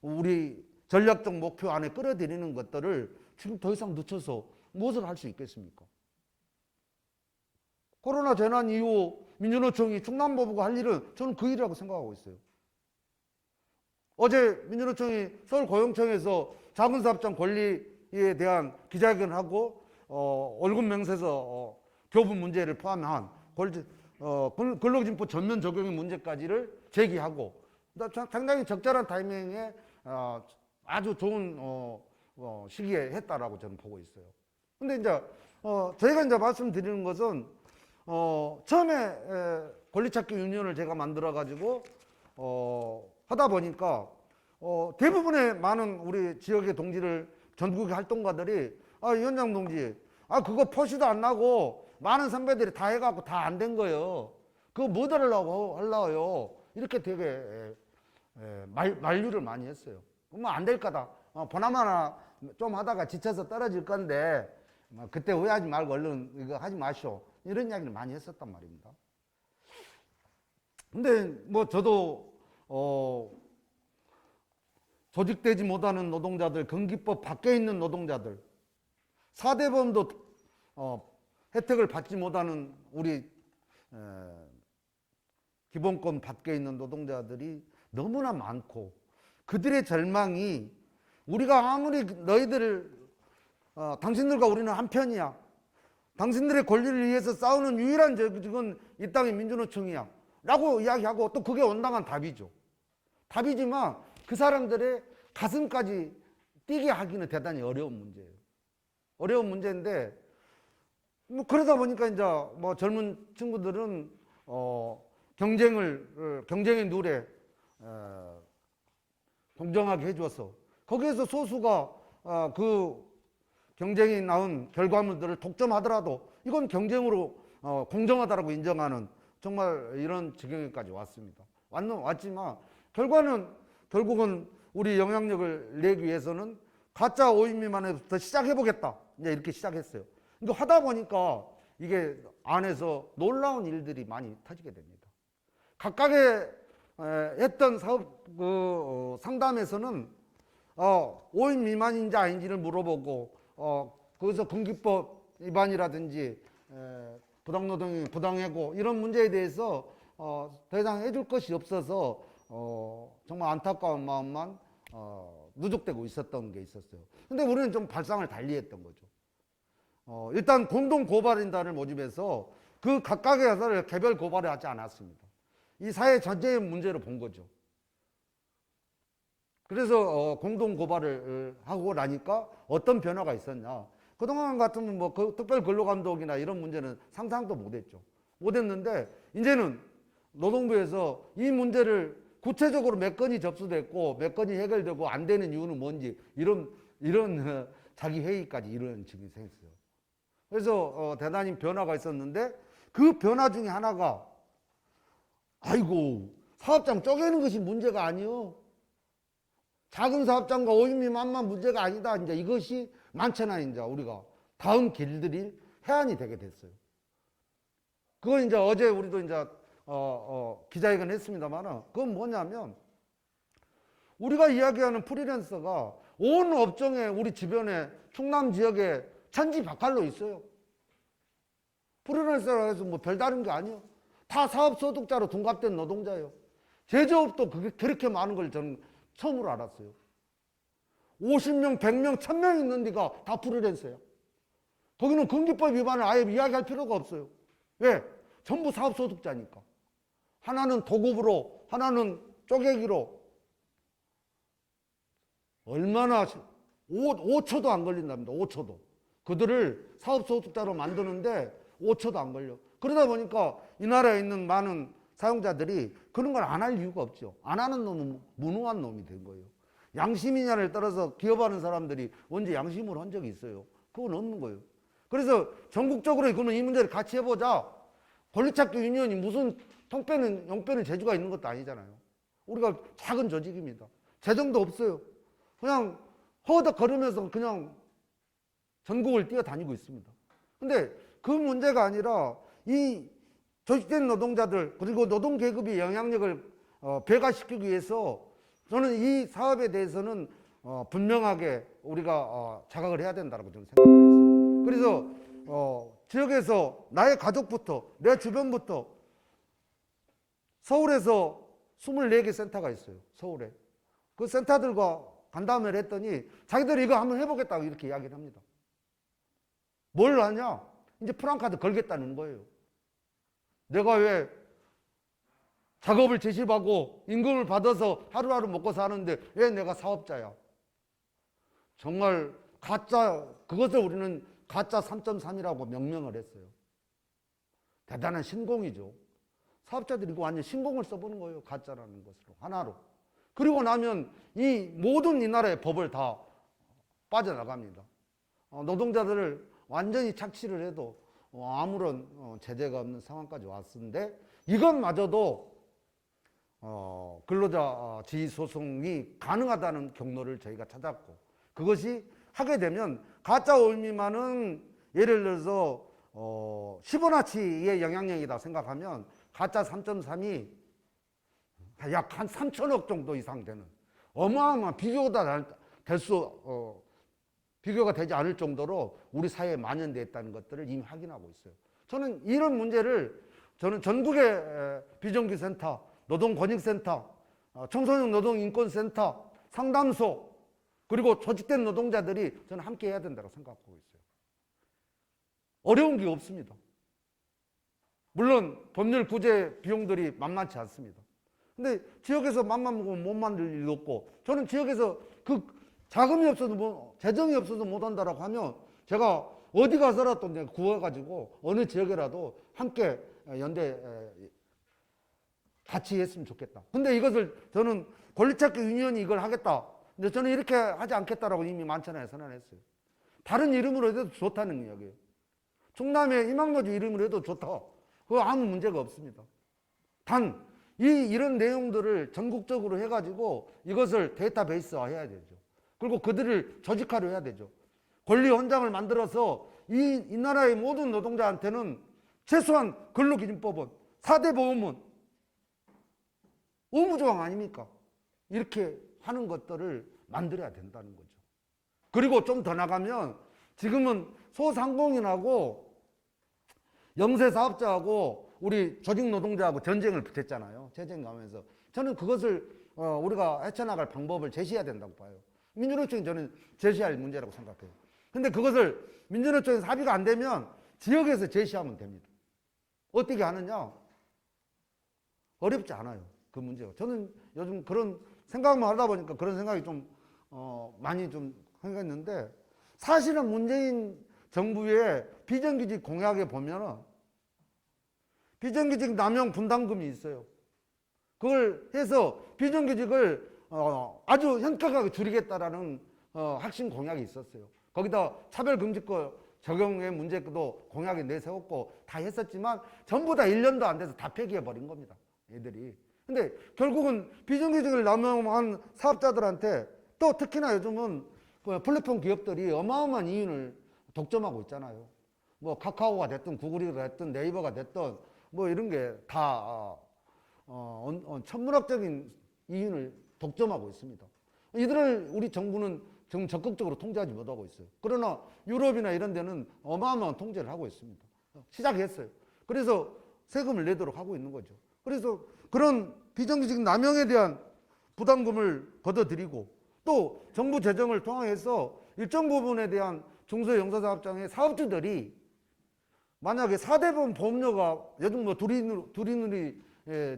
우리 전략적 목표 안에 끌어들이는 것들을 지금 더 이상 늦춰서 무엇을 할 수 있겠습니까? 코로나 재난 이후 민주노총이 충남보부가 할 일은 저는 그 일이라고 생각하고 있어요. 어제 민주노총이 서울고용청에서 자본사업장 권리에 대한 기자회견을 하고 월급 명세서 교부 문제를 포함한 근로기준법 전면 적용의 문제까지를 제기하고 상당히 적절한 타이밍에 아주 좋은 시기에 했다라고 저는 보고 있어요. 근데 이제 저희가 이제 말씀드리는 것은 처음에 권리찾기 유니언을 제가 만들어 가지고 하다 보니까 대부분의 많은 우리 지역의 동지를 전국의 활동가들이 위원장 동지 그거 표시도 안 나고 많은 선배들이 다 해갖고 다 안 된 거예요. 그거 뭐 하려고요? 이렇게 되게 만류를 많이 했어요. 뭐 안 될 거다. 보나마나 좀 하다가 지쳐서 떨어질 건데 그때 후회하지 말고 얼른 이거 하지 마시오. 이런 이야기를 많이 했었단 말입니다. 근데 뭐 저도 조직되지 못하는 노동자들, 근기법 밖에 있는 노동자들, 4대 보험도 혜택을 받지 못하는 우리 기본권 밖에 있는 노동자들이 너무나 많고, 그들의 절망이 우리가 아무리 너희들을 당신들과 우리는 한편이야, 당신들의 권리를 위해서 싸우는 유일한 조직은 이 땅의 민주노총이야 라고 이야기하고, 또 그게 온당한 답이죠. 답이지만 그 사람들의 가슴까지 뛰게 하기는 대단히 어려운 문제예요. 어려운 문제인데, 뭐 그러다 보니까 이제 뭐 젊은 친구들은 경쟁의 누래 공정하게 해줘서 거기에서 소수가 그 경쟁이 나온 결과물들을 독점하더라도 이건 경쟁으로 공정하다라고 인정하는, 정말 이런 지경에까지 왔습니다. 왔지만 결국은 우리 영향력을 내기 위해서는 가짜 5인 미만에부터 시작해보겠다, 이제 이렇게 시작했어요. 근데 하다 보니까 이게 안에서 놀라운 일들이 많이 터지게 됩니다. 각각의 했던 사업 상담에서는 5인 미만인지 아닌지를 물어보고, 거기서 군기법 위반이라든지 부당노동이 부당해고 이런 문제에 대해서 더 이상 해줄 것이 없어서 정말 안타까운 마음만 누적되고 있었던 게 있었어요. 근데 우리는 좀 발상을 달리했던 거죠. 일단 공동 고발인단을 모집해서 그 각각의 회사를 개별 고발을 하지 않았습니다. 이 사회 전체의 문제로 본 거죠. 그래서 공동 고발을 하고 나니까 어떤 변화가 있었냐. 그동안 같으면 뭐 특별 근로감독이나 이런 문제는 상상도 못했죠. 못했는데 이제는 노동부에서 이 문제를 구체적으로 몇 건이 접수됐고 몇 건이 해결되고 안 되는 이유는 뭔지 이런 자기 회의까지 이런 식이 생겼어요. 그래서 대단히 변화가 있었는데, 그 변화 중에 하나가, 아이고, 사업장 쪼개는 것이 문제가 아니요, 작은 사업장과 5인 미만만 문제가 아니다, 이제 이것이 많잖아. 이제 우리가 다음 길들이 해안이 되게 됐어요. 그건 이제 어제 우리도 이제 기자회견 했습니다만, 그건 뭐냐면, 우리가 이야기하는 프리랜서가 온 업종에 우리 주변에 충남 지역에 천지박할로 있어요. 프리랜서라 해서 뭐 별다른 게 아니에요. 다 사업소득자로 둔갑된 노동자예요. 제조업도 그렇게 많은 걸 저는 처음으로 알았어요. 50명, 100명, 1000명 있는 데가 다 프리랜서야. 거기는 군기법 위반을 아예 이야기할 필요가 없어요. 왜? 전부 사업소득자니까. 하나는 도급으로, 하나는 쪼개기로. 얼마나 5초도 안 걸린답니다. 5초도. 그들을 사업소득자로 만드는데 5초도 안 걸려. 그러다 보니까 이 나라에 있는 많은 사용자들이 그런 걸 안 할 이유가 없죠. 안 하는 놈은 무능한 놈이 된 거예요. 양심이냐를 따라서 기업하는 사람들이 언제 양심을 한 적이 있어요? 그건 없는 거예요. 그래서 전국적으로 그러면 이 문제를 같이 해보자. 권리찾기 유니언이 무슨 통빼는 용빼는 재주가 있는 것도 아니잖아요. 우리가 작은 조직입니다. 재정도 없어요. 그냥 허덕 걸으면서 그냥 전국을 뛰어다니고 있습니다. 근데 그 문제가 아니라 이 조직된 노동자들 그리고 노동계급의 영향력을 배가시키기 위해서 저는 이 사업에 대해서는 분명하게 우리가 자각을 해야 된다고 저는 생각을 했어요. 그래서 지역에서 나의 가족부터 내 주변부터 서울에서 24개 센터가 있어요. 서울에. 그 센터들과 간담회를 했더니 자기들이 이거 한번 해보겠다고 이렇게 이야기를 합니다. 뭘 하냐? 이제 프랑카드 걸겠다는 거예요. 내가 왜 작업을 제시하고 임금을 받아서 하루하루 먹고 사는데 왜 내가 사업자야? 정말 그것을 우리는 가짜 3.3이라고 명명을 했어요. 대단한 신공이죠. 사업자들이 이거 완전 신공을 써보는 거예요. 가짜라는 것으로. 하나로. 그리고 나면 모든 이 나라의 법을 다 빠져나갑니다. 노동자들을 완전히 착취를 해도 아무런 제재가 없는 상황까지 왔는데, 이것마저도 근로자 지위 소송이 가능하다는 경로를 저희가 찾았고, 그것이 하게 되면 가짜 5인 미만은 예를 들어서 10원어치의 영향력이다 생각하면 가짜 3.3이 약 한 3천억 정도 이상 되는 어마어마한 비교가 될 수 비교가 되지 않을 정도로 우리 사회에 만연되어 있다는 것들을 이미 확인하고 있어요. 저는 이런 문제를 전국의 비정규센터, 노동권익센터, 청소년 노동인권센터, 상담소, 그리고 조직된 노동자들이 저는 함께 해야 된다고 생각하고 있어요. 어려운 게 없습니다. 물론 법률 구제 비용들이 만만치 않습니다. 근데 지역에서 맘만 먹으면 못 만들 일도 없고, 저는 지역에서 그 자금이 없어도 재정이 없어서 못 한다라고 하면 제가 어디 가서라도 내가 구해가지고 어느 지역에라도 함께 연대 같이 했으면 좋겠다. 근데 이것을 저는 권리찾기 유니언이 이걸 하겠다. 근데 저는 이렇게 하지 않겠다라고 이미 만찬에 선언했어요. 다른 이름으로 해도 좋다는 이야기예요. 충남의 희망노조 이름으로 해도 좋다. 그거 아무 문제가 없습니다. 단 이런 내용들을 전국적으로 해가지고 이것을 데이터베이스화 해야 되죠. 그리고 그들을 조직화를 해야 되죠. 권리 헌장을 만들어서 이 나라의 모든 노동자한테는 최소한 근로기준법은 4대 보험은 의무조항 아닙니까? 이렇게 하는 것들을 만들어야 된다는 거죠. 그리고 좀 더 나가면 지금은 소상공인하고 영세사업자하고 우리 조직노동자하고 전쟁을 붙였잖아요. 재쟁하면서. 저는 그것을 우리가 헤쳐나갈 방법을 제시해야 된다고 봐요. 민주노총이 저는 제시할 문제라고 생각해요. 근데 그것을 민주노총에서 합의가 안 되면 지역에서 제시하면 됩니다. 어떻게 하느냐? 어렵지 않아요. 그 문제가. 저는 요즘 그런 생각만 하다 보니까 그런 생각이 좀 많이 좀 생겼는데, 사실은 문재인 정부의 비정규직 공약에 보면은 비정규직 남용 분담금이 있어요. 그걸 해서 비정규직을 아주 현격하게 줄이겠다라는 핵심 공약이 있었어요. 거기다 차별금지법 적용의 문제도 공약에 내세웠고 다 했었지만 전부 다 1년도 안 돼서 다 폐기해버린 겁니다. 애들이. 근데 결국은 비정규직을 남용한 사업자들한테, 또 특히나 요즘은 플랫폼 기업들이 어마어마한 이윤을 독점하고 있잖아요. 뭐 카카오가 됐든 구글이가 됐든 네이버가 됐든 뭐 이런 게 다 천문학적인 이윤을 독점하고 있습니다. 이들을 우리 정부는 지금 적극적으로 통제하지 못하고 있어요. 그러나 유럽이나 이런 데는 어마어마한 통제를 하고 있습니다. 시작했어요. 그래서 세금을 내도록 하고 있는 거죠. 그래서 그런 비정규직 남용에 대한 부담금을 걷어들이고, 또 정부 재정을 통해서 일정 부분에 대한 중소영세사업장의 사업주들이 만약에 4대 보험료가 요즘 뭐 두리누리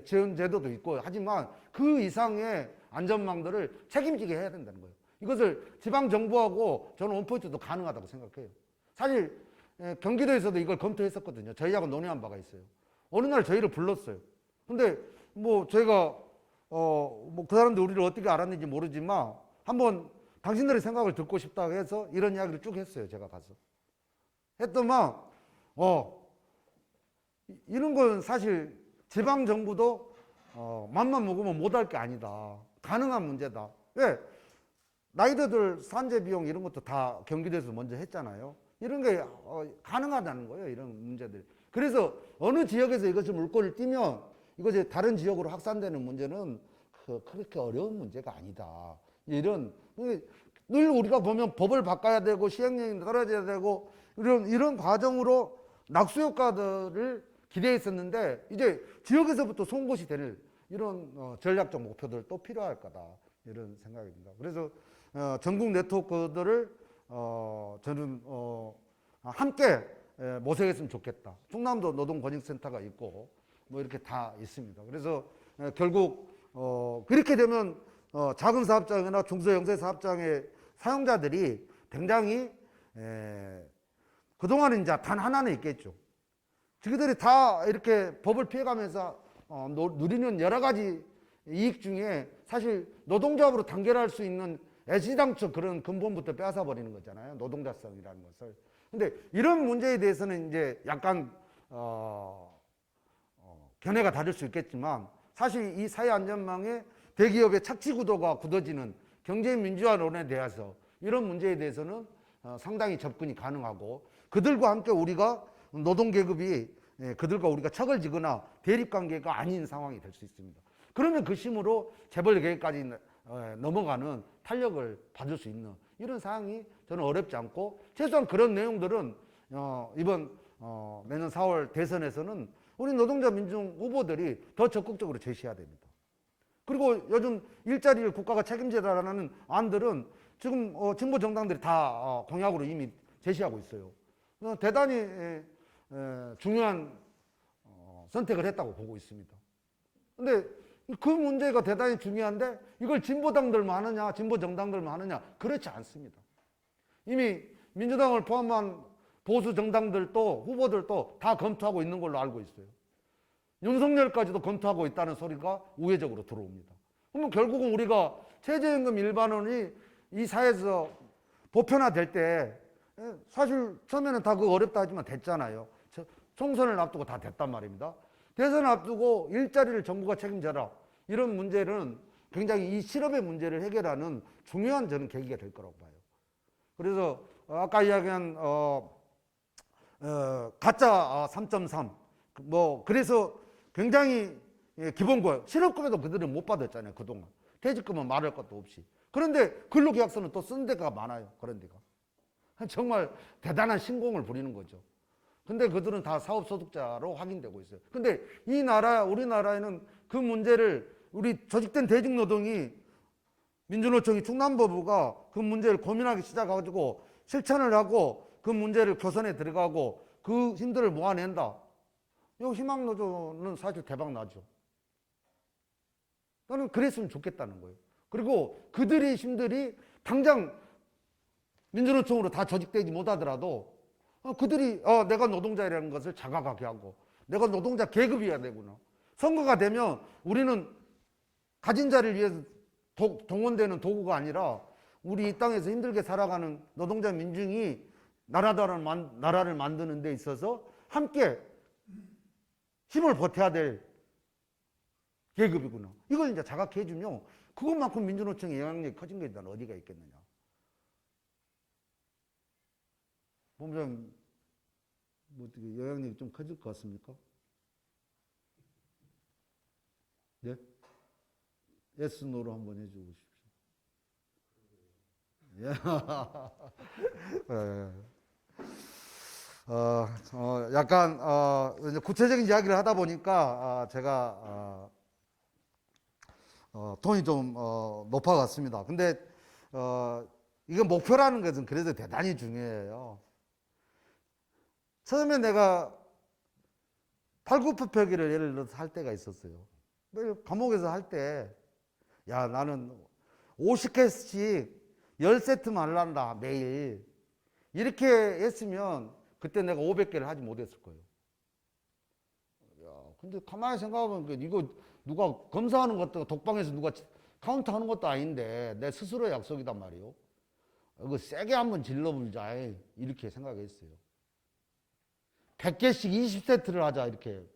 지원 제도도 있고 하지만 그 이상의 안전망들을 책임지게 해야 된다는 거예요. 이것을 지방정부하고 저는 원포인트도 가능하다고 생각해요. 사실 경기도에서도 이걸 검토했었거든요. 저희하고 논의한 바가 있어요. 어느 날 저희를 불렀어요. 근데 뭐 저희가 뭐 그 사람들 우리를 어떻게 알았는지 모르지만 한번 당신들의 생각을 듣고 싶다고 해서 이런 이야기를 쭉 했어요. 제가 가서 했더만 이런 건 사실 지방정부도 맘만 먹으면 못할 게 아니다. 가능한 문제다. 왜? 라이더들 산재 비용 이런 것도 다 경기도에서 먼저 했잖아요. 이런 게 가능하다는 거예요. 이런 문제들. 그래서 어느 지역에서 이것을 물꼬를 띄면 이것이 다른 지역으로 확산되는 문제는 그렇게 어려운 문제가 아니다. 이런 늘 우리가 보면 법을 바꿔야 되고 시행령이 떨어져야 되고 이런 과정으로 낙수 효과들을 기대했었는데 이제 지역에서부터 송곳이 될 이런 전략적 목표들 또 필요할 거다. 이런 생각입니다. 그래서 전국 네트워크들을 저는 함께 모색했으면 좋겠다. 충남도 노동권익센터가 있고 뭐 이렇게 다 있습니다. 그래서 결국 그렇게 되면 작은 사업장이나 중소영세 사업장의 사용자들이 굉장히 그동안은 이제 단 하나는 있겠죠. 저희들이 다 이렇게 법을 피해가면서 누리는 여러 가지 이익 중에 사실 노동조합으로 단결할 수 있는 애시당초 그런 근본부터 빼앗아버리는 거잖아요. 노동자성이라는 것을. 근데 이런 문제에 대해서는 이제 약간 견해가 다를 수 있겠지만 사실 이 사회안전망의 대기업의 착취구도가 굳어지는 경제민주화론에 대해서 이런 문제에 대해서는 상당히 접근이 가능하고 그들과 함께 우리가 노동계급이 그들과 우리가 척을 지거나 대립관계가 아닌 상황이 될 수 있습니다. 그러면 그 힘으로 재벌 계획까지 넘어가는 탄력을 받을 수 있는 이런 사항이 저는 어렵지 않고 최소한 그런 내용들은 이번 내년 4월 대선에서는 우리 노동자 민중 후보들이 더 적극적으로 제시해야 됩니다. 그리고 요즘 일자리를 국가가 책임지라는 안들은 지금 진보 정당들이 다 공약으로 이미 제시하고 있어요. 대단히 중요한 선택을 했다고 보고 있습니다. 근데 그 문제가 대단히 중요한데 이걸 진보당들만 하느냐 진보 정당들만 하느냐 그렇지 않습니다. 이미 민주당을 포함한 보수 정당들도 후보들도 다 검토하고 있는 걸로 알고 있어요. 윤석열까지도 검토하고 있다는 소리가 우회적으로 들어옵니다. 그러면 결국은 우리가 최저임금 일반원이 이 사회에서 보편화될 때 사실 처음에는 다 그거 어렵다 하지만 됐잖아요. 총선을 앞두고 다 됐단 말입니다. 대선을 앞두고 일자리를 정부가 책임져라. 이런 문제는 굉장히 이 실업의 문제를 해결하는 중요한 저는 계기가 될 거라고 봐요. 그래서 아까 이야기한 가짜 3.3 그래서 굉장히 기본고용 실업급여도 그들은 못 받았잖아요. 그동안 퇴직금은 말할 것도 없이. 그런데 근로계약서는 또 쓴 데가 많아요. 그런 데가 정말 대단한 신공을 부리는 거죠. 근데 그들은 다 사업소득자로 확인되고 있어요. 근데 우리나라에는 그 문제를 우리 조직된 대중노동이 민주노총이 충남법부가 그 문제를 고민하기 시작해가지고 실천을 하고 그 문제를 교선에 들어가고 그 힘들을 모아낸다. 이 희망노조는 사실 대박 나죠. 나는 그랬으면 좋겠다는 거예요. 그리고 그들의 힘들이 당장 민주노총으로 다 조직되지 못하더라도 그들이 내가 노동자라는 것을 자각하게 하고 내가 노동자 계급이어야 되구나. 선거가 되면 우리는 가진 자를 위해서 동원되는 도구가 아니라 우리 이 땅에서 힘들게 살아가는 노동자 민중이 나라를 만드는 데 있어서 함께 힘을 보태야 될 계급이구나. 이걸 이제 자각해 주면 그것만큼 민주노총의 영향력이 커진 게 일단 어디가 있겠느냐. 본부장 뭐 어떻게 영향력이 좀 커질 것 같습니까? 네? 예스 노로 한번 해주고 싶습니다. 예. 약간 이제 구체적인 이야기를 하다 보니까 제가 톤이 좀 높아갔습니다. 근데 이게 목표라는 것은 그래도 대단히 중요해요. 처음에 내가 팔굽혀펴기를 예를 들어서 할 때가 있었어요. 감옥에서 할 때, 야, 나는 50개씩 10세트만 하란다, 매일. 이렇게 했으면 그때 내가 500개를 하지 못했을 거예요. 야, 근데 가만히 생각해보면 이거 누가 검사하는 것도 독방에서 누가 카운트하는 것도 아닌데 내 스스로 약속이단 말이에요. 이거 세게 한번 질러불자 이렇게 생각했어요. 100개씩 20세트를 하자 이렇게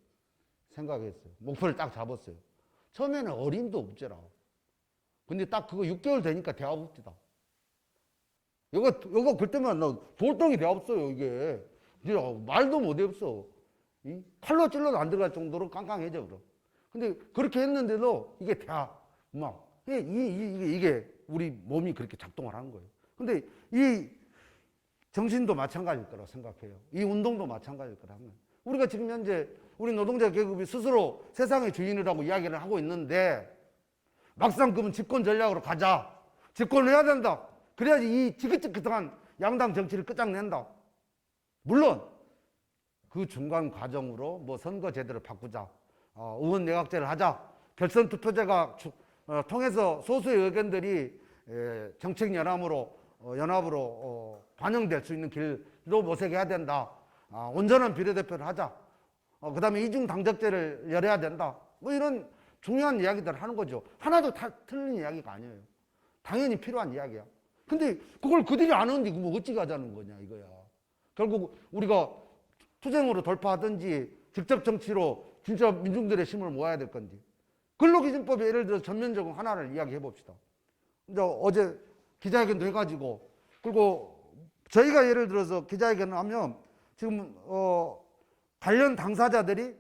생각했어요. 목표를 딱 잡았어요. 처음에는 어림도 없더라. 근데 딱 그거 6개월 되니까 대학 없지다. 이거 그때만 나 돌덩이 대학 없어요. 이게 말도 못 해봤어. 칼로 찔러도 안 들어갈 정도로 깡깡해져 그럼. 근데 그렇게 했는데도 이게 대학 막 이게 우리 몸이 그렇게 작동을 하는 거예요. 근데 이 정신도 마찬가지일 거라고 생각해요. 이 운동도 마찬가지일 거라고 합니다. 우리가 지금 현재 우리 노동자 계급이 스스로 세상의 주인이라고 이야기를 하고 있는데 막상 그러면 집권 전략으로 가자. 집권을 해야 된다. 그래야지 이 지긋지긋한 양당 정치를 끝장낸다. 물론 그 중간 과정으로 뭐 선거 제도를 바꾸자. 의원 내각제를 하자. 결선 투표제가 통해서 소수의 의견들이 정책 연합으로 반영될 수 있는 길로 모색해야 된다. 온전한 비례대표를 하자. 그 다음에 이중 당적제를 열어야 된다. 뭐 이런 중요한 이야기들을 하는 거죠. 하나도 다 틀린 이야기가 아니에요. 당연히 필요한 이야기야. 근데 그걸 그들이 안 하는데 뭐 어찌 가자는 거냐 이거야. 결국 우리가 투쟁으로 돌파하든지 직접 정치로 진짜 민중들의 힘을 모아야 될 건지. 근로기준법에 예를 들어서 전면적으로 하나를 이야기해 봅시다. 이제 어제 기자회견도 해가지고 그리고 저희가 예를 들어서 기자회견을 하면 지금 관련 당사자들이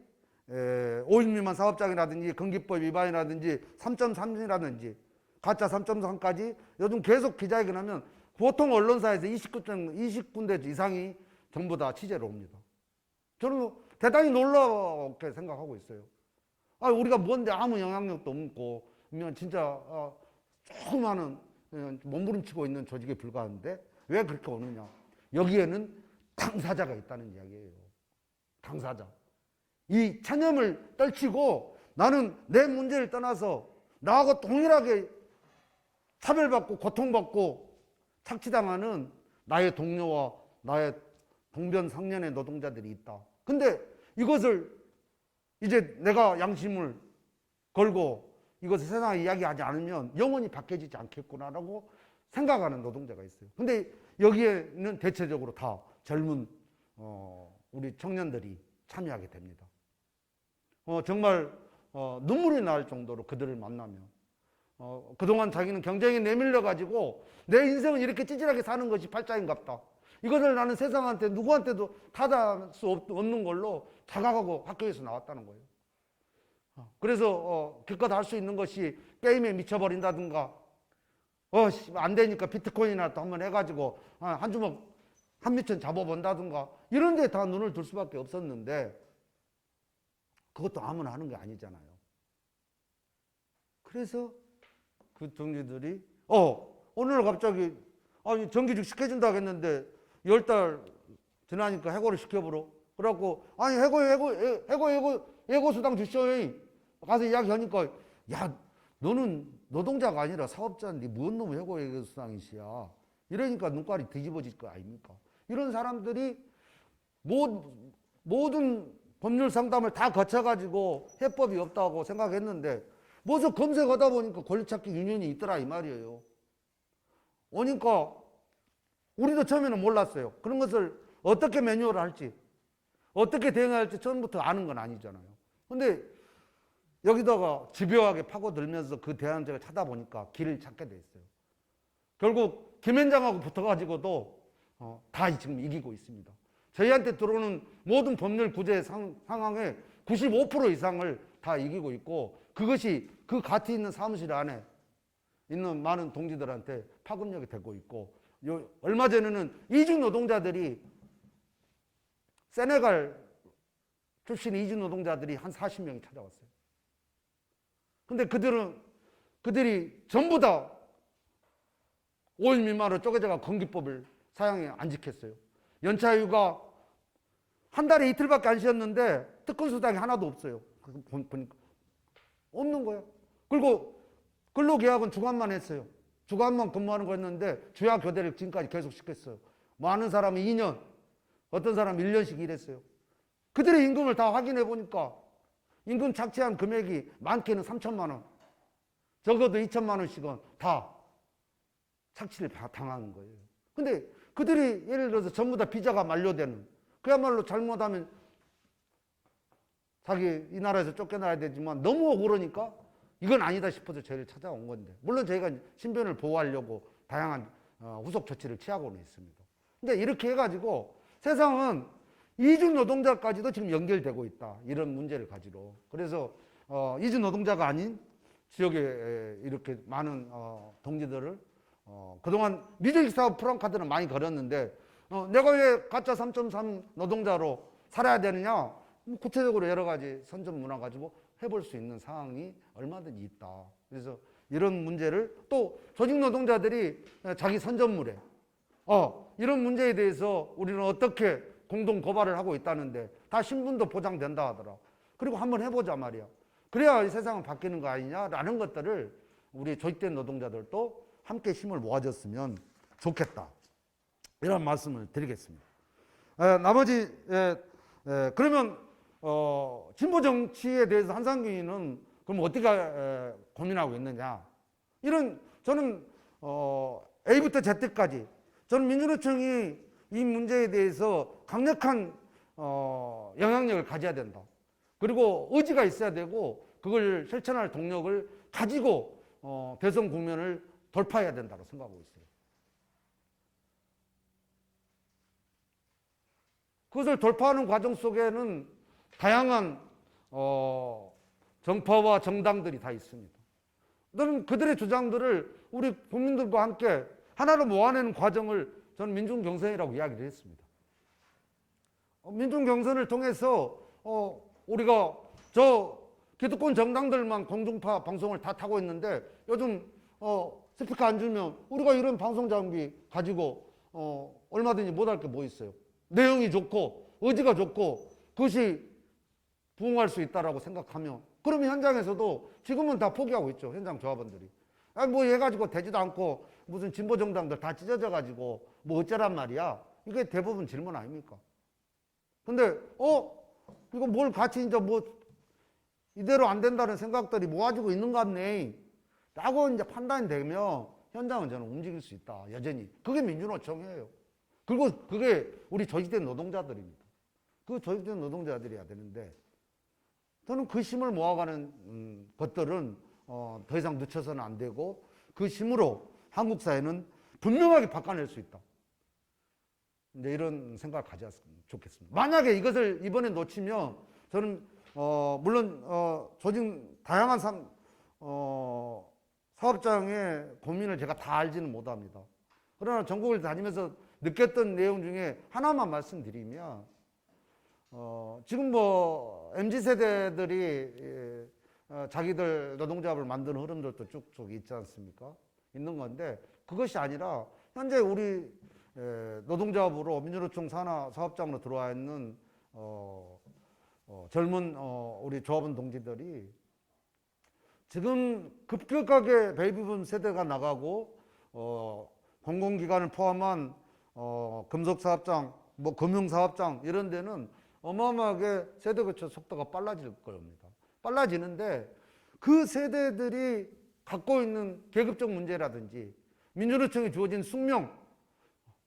5인 미만 사업장이라든지 건기법 위반이라든지 3.3이라든지 가짜 3.3까지 요즘 계속 기자회견하면 보통 언론사에서 20군데 이상이 전부 다 취재를 옵니다. 저는 대단히 놀랍게 생각하고 있어요. 우리가 뭔데 아무 영향력도 없고, 진짜 조그마한 몸부림치고 있는 조직에 불과한데 왜 그렇게 오느냐? 여기에는 당사자가 있다는 이야기예요. 당사자. 이 체념을 떨치고 나는 내 문제를 떠나서 나하고 동일하게 차별받고 고통받고 착취당하는 나의 동료와 나의 동변상련의 노동자들이 있다. 근데 이것을 이제 내가 양심을 걸고 이것을 세상에 이야기하지 않으면 영원히 바뀌어지지 않겠구나라고 생각하는 노동자가 있어요. 근데 여기에는 대체적으로 다 젊은 우리 청년들이 참여하게 됩니다. 정말 눈물이 날 정도로 그들을 만나면 그동안 자기는 경쟁에 내밀려 가지고 내 인생은 이렇게 찌질하게 사는 것이 팔자인갑다. 이것을 나는 세상한테 누구한테도 타다 수 없는 걸로 자각하고 학교에서 나왔다는 거예요. 그래서 기껏 할 수 있는 것이 게임에 미쳐버린다든가 안 되니까 비트코인이나 또 한번 해가지고 한 주먹 한 미천 잡아본다든가 이런 데 다 눈을 둘 수밖에 없었는데 그것도 아무나 하는 게 아니잖아요. 그래서 그 동지들이 오늘 갑자기 정규직 시켜준다고 했는데 10달 지나니까 해고를 시켜보러. 그래갖고 해고 수당 주시오. 가서 이야기하니까 야 너는 노동자가 아니라 사업자인데 뭔 놈의 해고 수당이시야. 이러니까 눈깔이 뒤집어질 거 아닙니까? 이런 사람들이 모든 법률 상담을 다 거쳐가지고 해법이 없다고 생각했는데 뭐서 검색하다 보니까 권리찾기 유니언이 있더라 이 말이에요. 오니까 우리도 처음에는 몰랐어요. 그런 것을 어떻게 매뉴얼을 할지 어떻게 대응해야 할지 처음부터 아는 건 아니잖아요. 근데 여기다가 집요하게 파고들면서 그 대안책을 찾아보니까 길을 찾게 돼 있어요. 결국 김현장하고 붙어가지고도 다 지금 이기고 있습니다. 저희한테 들어오는 모든 법률 구제 상황의 95% 이상을 다 이기고 있고 그것이 그 같이 있는 사무실 안에 있는 많은 동지들한테 파급력이 되고 있고 얼마 전에는 이주 노동자들이 세네갈 출신 이주 노동자들이 한 40명이 찾아왔어요. 근데 그들이 전부 다 5일 미만으로 쪼개져가 건기법을 사용해 안 지켰어요. 연차휴가 한 달에 이틀밖에 안 쉬었는데 특권 수당이 하나도 없어요. 보니까 없는 거예요. 그리고 근로계약은 주간만 했어요. 주간만 근무하는 거였는데 주야 교대를 지금까지 계속 시켰어요. 많은 사람이 2년, 어떤 사람은 1년씩 일했어요. 그들의 임금을 다 확인해 보니까 임금 착취한 금액이 많게는 3천만 원, 적어도 2천만 원씩은 다 착취를 당하는 거예요. 근데 그들이 예를 들어서 전부 다 비자가 만료되는, 그야말로 잘못하면 자기 이 나라에서 쫓겨나야 되지만 너무 억울하니까 이건 아니다 싶어서 저희를 찾아온 건데, 물론 저희가 신변을 보호하려고 다양한 후속 조치를 취하고는 있습니다. 근데 이렇게 해가지고 세상은 이주 노동자까지도 지금 연결되고 있다. 이런 문제를 가지러. 그래서 이주 노동자가 아닌 지역에 이렇게 많은 동지들을 그동안 미주직 사업 프랑카드는 많이 걸었는데 내가 왜 가짜 3.3 노동자로 살아야 되느냐? 구체적으로 여러 가지 선전 문화 가지고 해볼 수 있는 상황이 얼마든지 있다. 그래서 이런 문제를 또 조직 노동자들이 자기 선전물에 이런 문제에 대해서 우리는 어떻게 공동 고발을 하고 있다는데 다 신분도 보장된다 하더라. 그리고 한번 해보자 말이야. 그래야 이 세상은 바뀌는 거 아니냐라는 것들을 우리 조직된 노동자들도 함께 힘을 모아줬으면 좋겠다. 이런 말씀을 드리겠습니다. 나머지 그러면 진보 정치에 대해서 한상균이는 그럼 어떻게 고민하고 있느냐? 이런 저는 A부터 Z까지 저는 민주노총이 이 문제에 대해서 강력한 영향력을 가져야 된다. 그리고 의지가 있어야 되고 그걸 실천할 동력을 가지고 대선 국면을 돌파해야 된다고 생각하고 있어요. 그것을 돌파하는 과정 속에는 다양한 정파와 정당들이 다 있습니다. 저는 그들의 주장들을 우리 국민들과 함께 하나로 모아내는 과정을 저는 민중경선이라고 이야기를 했습니다. 민중경선을 통해서 우리가 저 기득권 정당들만 공중파 방송을 다 타고 있는데 요즘 스피커 안 주면 우리가 이런 방송 장비 가지고 얼마든지 못할 게 뭐 있어요. 내용이 좋고 의지가 좋고 그것이 부응할 수 있다라고 생각하면 그러면 현장에서도 지금은 다 포기하고 있죠. 현장 조합원들이. 뭐 얘 가지고 되지도 않고 무슨 진보 정당들 다 찢어져 가지고 뭐 어쩌란 말이야. 이게 대부분 질문 아닙니까? 근데 이거 뭘 같이 이제 뭐 이대로 안 된다는 생각들이 모아지고 있는 것 같네 라고 이제 판단이 되면 현장은 저는 움직일 수 있다. 여전히. 그게 민주노총이에요. 그리고 그게 우리 조직된 노동자들입니다. 그 조직된 노동자들이야 되는데 저는 그 힘을 모아가는 것들은 더 이상 늦춰서는 안 되고 그 힘으로 한국 사회는 분명하게 바꿔낼 수 있다. 이제 이런 생각을 가졌으면 좋겠습니다. 만약에 이것을 이번에 놓치면 저는 물론 조직 다양한 사업장의 고민을 제가 다 알지는 못합니다. 그러나 전국을 다니면서 느꼈던 내용 중에 하나만 말씀드리면 지금 뭐 MZ세대들이 자기들 노동조합을 만드는 흐름들도 쭉쭉 있지 않습니까? 있는 건데 그것이 아니라 현재 우리 노동조합으로 민주노총 산하 사업장으로 들어와 있는 젊은 우리 조합원 동지들이 지금 급격하게 베이비붐 세대가 나가고 공공기관을 포함한 금속사업장, 뭐 금융사업장 이런 데는 어마어마하게 세대 교체 속도가 빨라질 겁니다. 빨라지는데 그 세대들이 갖고 있는 계급적 문제라든지 민주노총에 주어진 숙명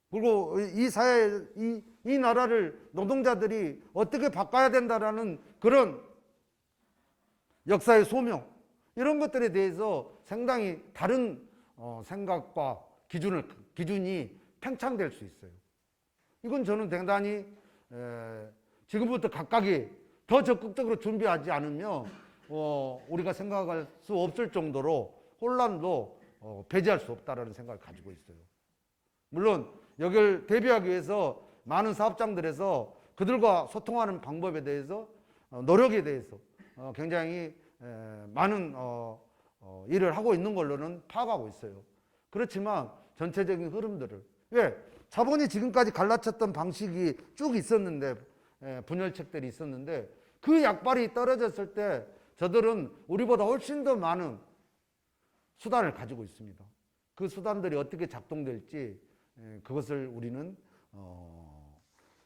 그리고 이 사회, 이 나라를 노동자들이 어떻게 바꿔야 된다라는 그런 역사의 소명 이런 것들에 대해서 상당히 다른 생각과 기준이 팽창될 수 있어요. 이건 저는 대단히 지금부터 각각이 더 적극적으로 준비하지 않으면 우리가 생각할 수 없을 정도로 혼란도 배제할 수 없다라는 생각을 가지고 있어요. 물론 여기를 대비하기 위해서 많은 사업장들에서 그들과 소통하는 방법에 대해서 노력에 대해서 굉장히 많은 일을 하고 있는 걸로는 파악하고 있어요. 그렇지만 전체적인 흐름들을 왜 자본이 지금까지 갈라쳤던 방식이 쭉 있었는데 분열책들이 있었는데 그 약발이 떨어졌을 때 저들은 우리보다 훨씬 더 많은 수단을 가지고 있습니다. 그 수단들이 어떻게 작동될지 그것을 우리는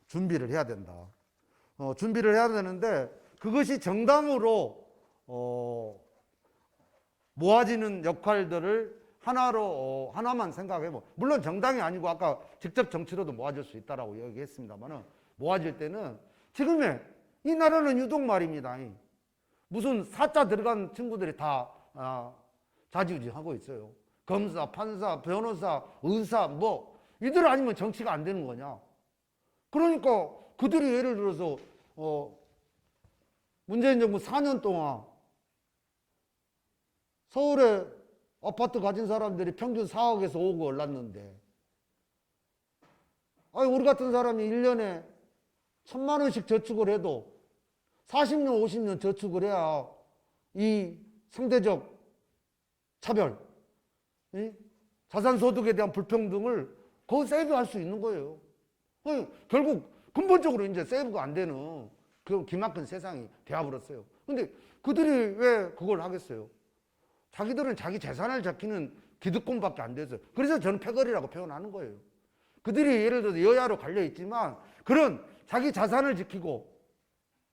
준비를 해야 된다. 준비를 해야 되는데 그것이 정당으로 모아지는 역할들을 하나만 생각해보. 물론 정당이 아니고 아까 직접 정치로도 모아질 수 있다라고 얘기했습니다만은 모아질 때는 지금의 이 나라는 유독 말입니다. 무슨 사자 들어간 친구들이 다 좌지우지하고 있어요. 검사, 판사, 변호사, 의사 뭐 이들 아니면 정치가 안 되는 거냐. 그러니까 그들이 예를 들어서 문재인 정부 4년 동안 서울에 아파트 가진 사람들이 평균 4억에서 5억 올랐는데 우리 같은 사람이 1년에 1,000만 원씩 저축을 해도 40년, 50년 저축을 해야 이 상대적 차별, 자산소득에 대한 불평등을 거의 세이브할 수 있는 거예요. 결국 근본적으로 이제 세이브가 안 되는 그 기막힌 세상이 되어버렸어요. 근데 그들이 왜 그걸 하겠어요? 자기들은 자기 재산을 지키는 기득권밖에 안 돼서 그래서 저는 패거리라고 표현하는 거예요. 그들이 예를 들어서 여야로 갈려 있지만 그런 자기 자산을 지키고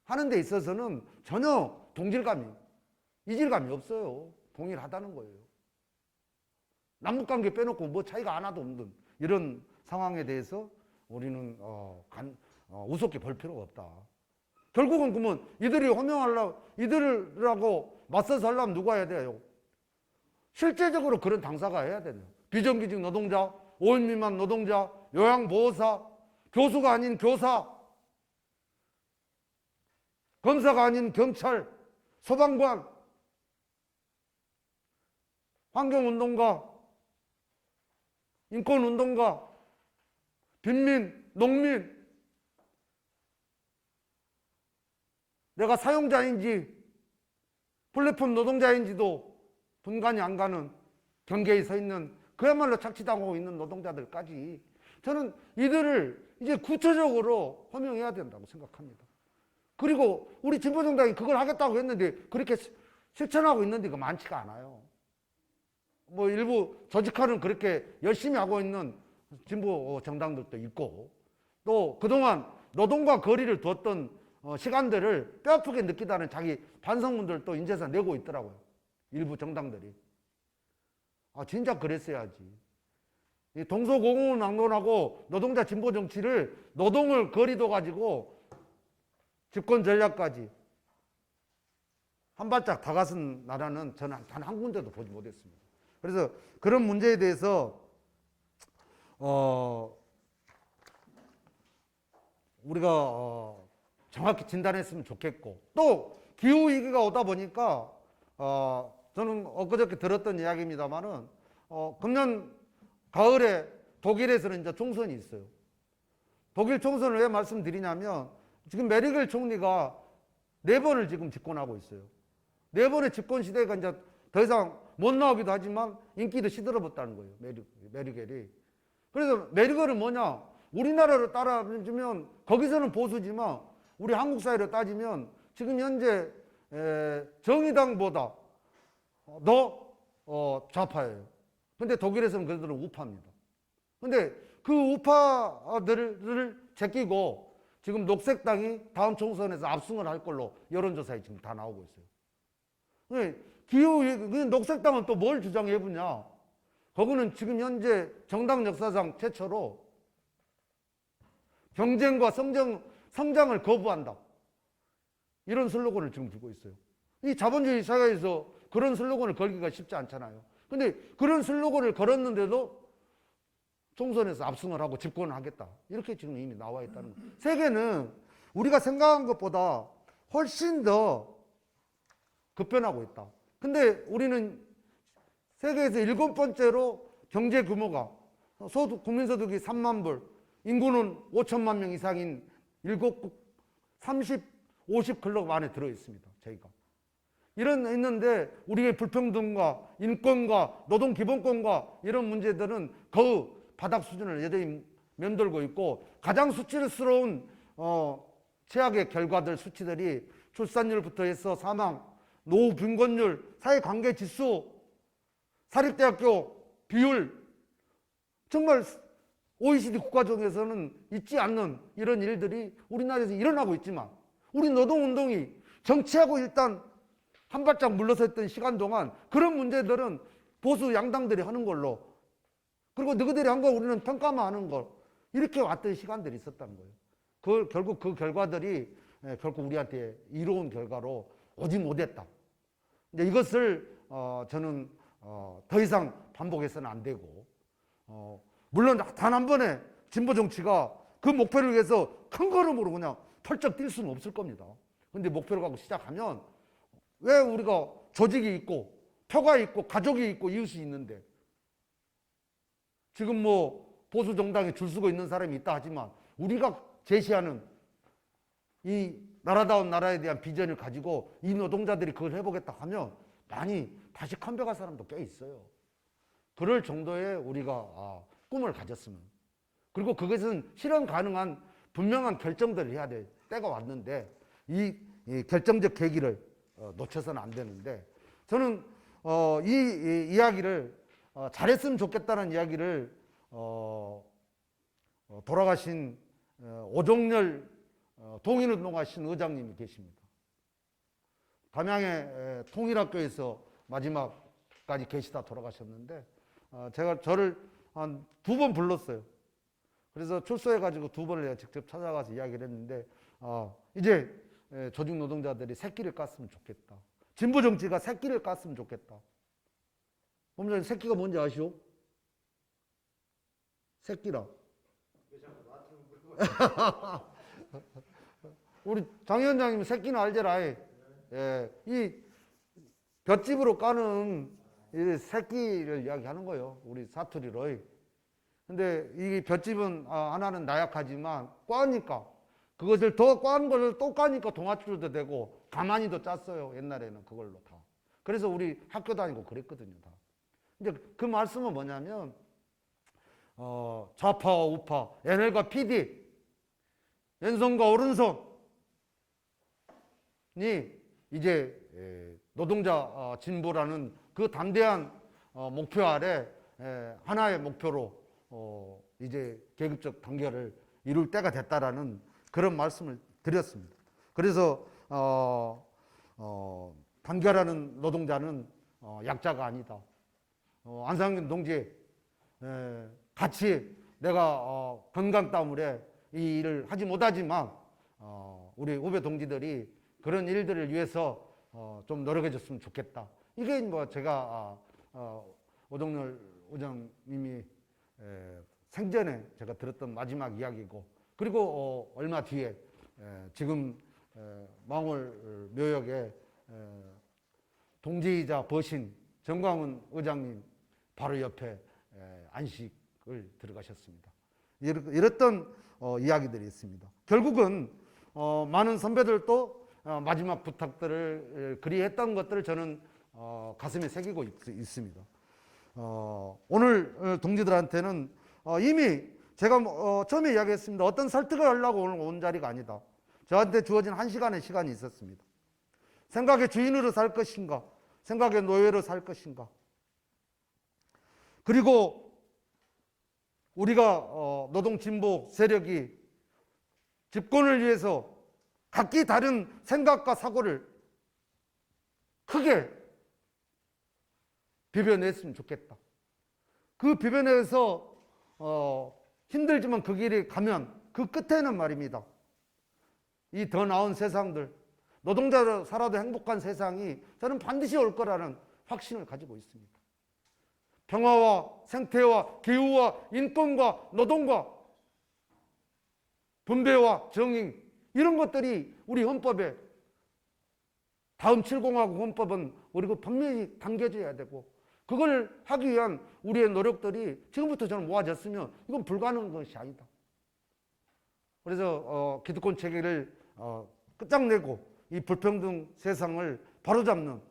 하는 데 있어서는 전혀 동질감이, 이질감이 없어요. 동일하다는 거예요. 남북관계 빼놓고 뭐 차이가 하나도 없는 이런 상황에 대해서 우리는 우습게 볼 필요가 없다. 결국은 그러면 이들이 이들하고 맞서서 하려면 누가 해야 돼요? 실제적으로 그런 당사가 해야 되네요. 비정규직 노동자, 5인 미만 노동자, 요양보호사, 교수가 아닌 교사, 검사가 아닌 경찰, 소방관, 환경운동가, 인권운동가, 빈민, 농민, 내가 사용자인지 플랫폼 노동자인지도 분간이 안 가는 경계에 서 있는 그야말로 착취당하고 있는 노동자들까지 저는 이들을 이제 구체적으로 호명해야 된다고 생각합니다. 그리고 우리 진보정당이 그걸 하겠다고 했는데 그렇게 실천하고 있는 데가 많지가 않아요. 뭐 일부 조직화는 그렇게 열심히 하고 있는 진보 정당들도 있고 또 그동안 노동과 거리를 두었던 시간들을 뼈아프게 느끼다는 자기 반성문들도 인제서 내고 있더라고요. 일부 정당들이. 아 진짜 그랬어야지. 이 동서고공을 노동자 진보 정치를 노동을 거리둬 가지고 집권 전략까지 한 발짝 다가선 나라는 저는 단 한 군데도 보지 못했습니다. 그래서 그런 문제에 대해서 우리가 정확히 진단했으면 좋겠고 또 기후위기가 오다 보니까 저는 엊그저께 들었던 이야기입니다만은 금년 가을에 독일에서는 이제 총선이 있어요. 독일 총선을 왜 말씀드리냐면 지금 메르켈 총리가 4번을 지금 집권하고 있어요. 4번의 집권 시대가 이제 더 이상 못 나오기도 하지만 인기도 시들어붙다는 거예요. 메르켈이. 그래서 메르켈은 뭐냐? 우리나라로 따라주면 거기서는 보수지만 우리 한국 사회로 따지면 지금 현재 정의당보다 더 좌파예요. 근데 독일에서는 그들은 우파입니다. 근데 그 우파들을 제끼고 지금 녹색당이 다음 총선에서 압승을 할 걸로 여론조사에 지금 다 나오고 있어요. 녹색당은 또 뭘 주장해 보냐? 거기는 지금 현재 정당 역사상 최초로 경쟁과 성장을 거부한다. 이런 슬로건을 지금 들고 있어요. 이 자본주의 사회에서 그런 슬로건을 걸기가 쉽지 않잖아요. 근데 그런 슬로건을 걸었는데도 총선에서 압승을 하고 집권을 하겠다. 이렇게 지금 이미 나와 있다는 거예요. 세계는 우리가 생각한 것보다 훨씬 더 급변하고 있다. 근데 우리는 세계에서 7번째로 경제 규모가 국민소득이 3만 불, 인구는 5천만 명 이상인 7국 30, 50 클럽 안에 들어 있습니다. 저희가. 있는데 우리의 불평등과 인권과 노동 기본권과 이런 문제들은 거의 바닥 수준을 여전히 면돌고 있고 가장 수치스러운 최악의 결과들 수치들이 출산율부터 해서 사망, 노후 빈곤율, 사회관계 지수, 사립대학교 비율 정말 OECD 국가 중에서는 있지 않는 이런 일들이 우리나라에서 일어나고 있지만 우리 노동운동이 정치하고 일단 한 발짝 물러섰던 시간 동안 그런 문제들은 보수 양당들이 하는 걸로 그리고 너희들이 한 거 우리는 평가만 하는 걸 이렇게 왔던 시간들이 있었다는 거예요. 결국 그 결과들이 결국 우리한테 이로운 결과로 오지 못했다. 이제 이것을 저는 더 이상 반복해서는 안 되고 물론 단 한 번에 진보 정치가 그 목표를 위해서 큰 걸음으로 그냥 펄쩍 뛸 수는 없을 겁니다. 근데 목표를 갖고 시작하면 왜 우리가 조직이 있고 표가 있고 가족이 있고 이웃이 있는데 지금 뭐 보수 정당에 줄 서고 있는 사람이 있다 하지만 우리가 제시하는 이 나라다운 나라에 대한 비전을 가지고 이 노동자들이 그걸 해보겠다 하면 많이 다시 컴백할 사람도 꽤 있어요. 그럴 정도의 우리가 꿈을 가졌으면 그리고 그것은 실현 가능한 분명한 결정들을 해야 될 때가 왔는데 이 결정적 계기를 놓쳐서는 안 되는데 저는 이 이야기를 잘했으면 좋겠다는 이야기를 돌아가신 오종렬 동인운동하신 의장님이 계십니다. 담양의 통일학교에서 마지막까지 계시다 돌아가셨는데 제가 저를 한 2번 불렀어요. 그래서 출소해가지고 2번을 내가 직접 찾아가서 이야기를 했는데 이제 조직 노동자들이 새끼를 깠으면 좋겠다. 진보 정치가 새끼를 깠으면 좋겠다. 본부장님 새끼가 뭔지 아시오? 새끼라. 우리 장 위원장님 새끼는 알제라. 예, 이 볏집으로 까는 이 새끼를 이야기하는 거예요. 우리 사투리로. 근데 이 볏짚은 하나는 나약하지만 꽈니까 그것을 더 꽈는 것을 또 까니까 동아줄도 되고 가만히도 짰어요. 옛날에는 그걸로 다. 그래서 우리 학교 다니고 그랬거든요. 다. 이제 그 말씀은 뭐냐면 좌파와 우파, NL과 PD, 왼손과 오른손이 이제 노동자 진보라는 그 담대한 목표 아래 하나의 목표로 이제 계급적 단결을 이룰 때가 됐다라는 그런 말씀을 드렸습니다. 그래서 단결하는 노동자는 약자가 아니다. 안상균 동지 같이 내가 건강 때문에 이 일을 하지 못하지만 우리 후배 동지들이 그런 일들을 위해서 좀 노력해 줬으면 좋겠다. 이게 뭐 제가 오동열 의장님이 생전에 제가 들었던 마지막 이야기고, 그리고 얼마 뒤에 지금 망월 묘역에 동지이자 버신 정광훈 의장님 바로 옆에 안식을 들어가셨습니다. 이랬던 이야기들이 있습니다. 결국은 많은 선배들도 마지막 부탁들을 그리 했던 것들을 저는 가슴에 새기고 있습니다. 오늘 동지들한테는 이미 제가 처음에 이야기했습니다. 어떤 설득을 하려고 오늘 온 자리가 아니다. 저한테 주어진 1시간의 시간이 있었습니다. 생각의 주인으로 살 것인가, 생각의 노예로 살 것인가. 그리고 우리가 노동 진보 세력이 집권을 위해서 각기 다른 생각과 사고를 크게 비벼냈으면 좋겠다. 그 비벼내서 힘들지만 그 길이 가면 그 끝에는 말입니다. 이 더 나은 세상들, 노동자로 살아도 행복한 세상이 저는 반드시 올 거라는 확신을 가지고 있습니다. 평화와 생태와 기후와 인권과 노동과 분배와 정의, 이런 것들이 우리 헌법에, 다음 7공화국 헌법은 우리가 분명히 담겨져야 되고, 그걸 하기 위한 우리의 노력들이 지금부터 저는 모아졌으면 이건 불가능한 것이 아니다. 그래서 기득권 체계를 끝장내고 이 불평등 세상을 바로잡는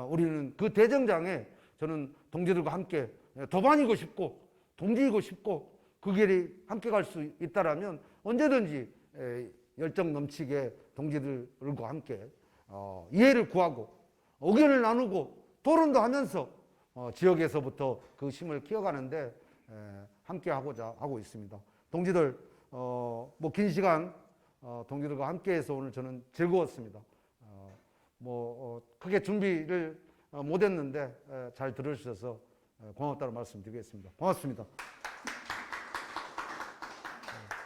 우리는 그 대정장에 저는 동지들과 함께 도반이고 싶고 동지이고 싶고 그 길이 함께 갈 수 있다라면 언제든지 열정 넘치게 동지들과 함께 이해를 구하고 의견을 나누고 토론도 하면서 지역에서부터 그 힘을 키워가는데 함께 하고자 하고 있습니다. 동지들 뭐 긴 시간 동지들과 함께해서 오늘 저는 즐거웠습니다. 크게 준비를 못했는데 잘 들어주셔서 고맙다는 말씀 드리겠습니다. 고맙습니다.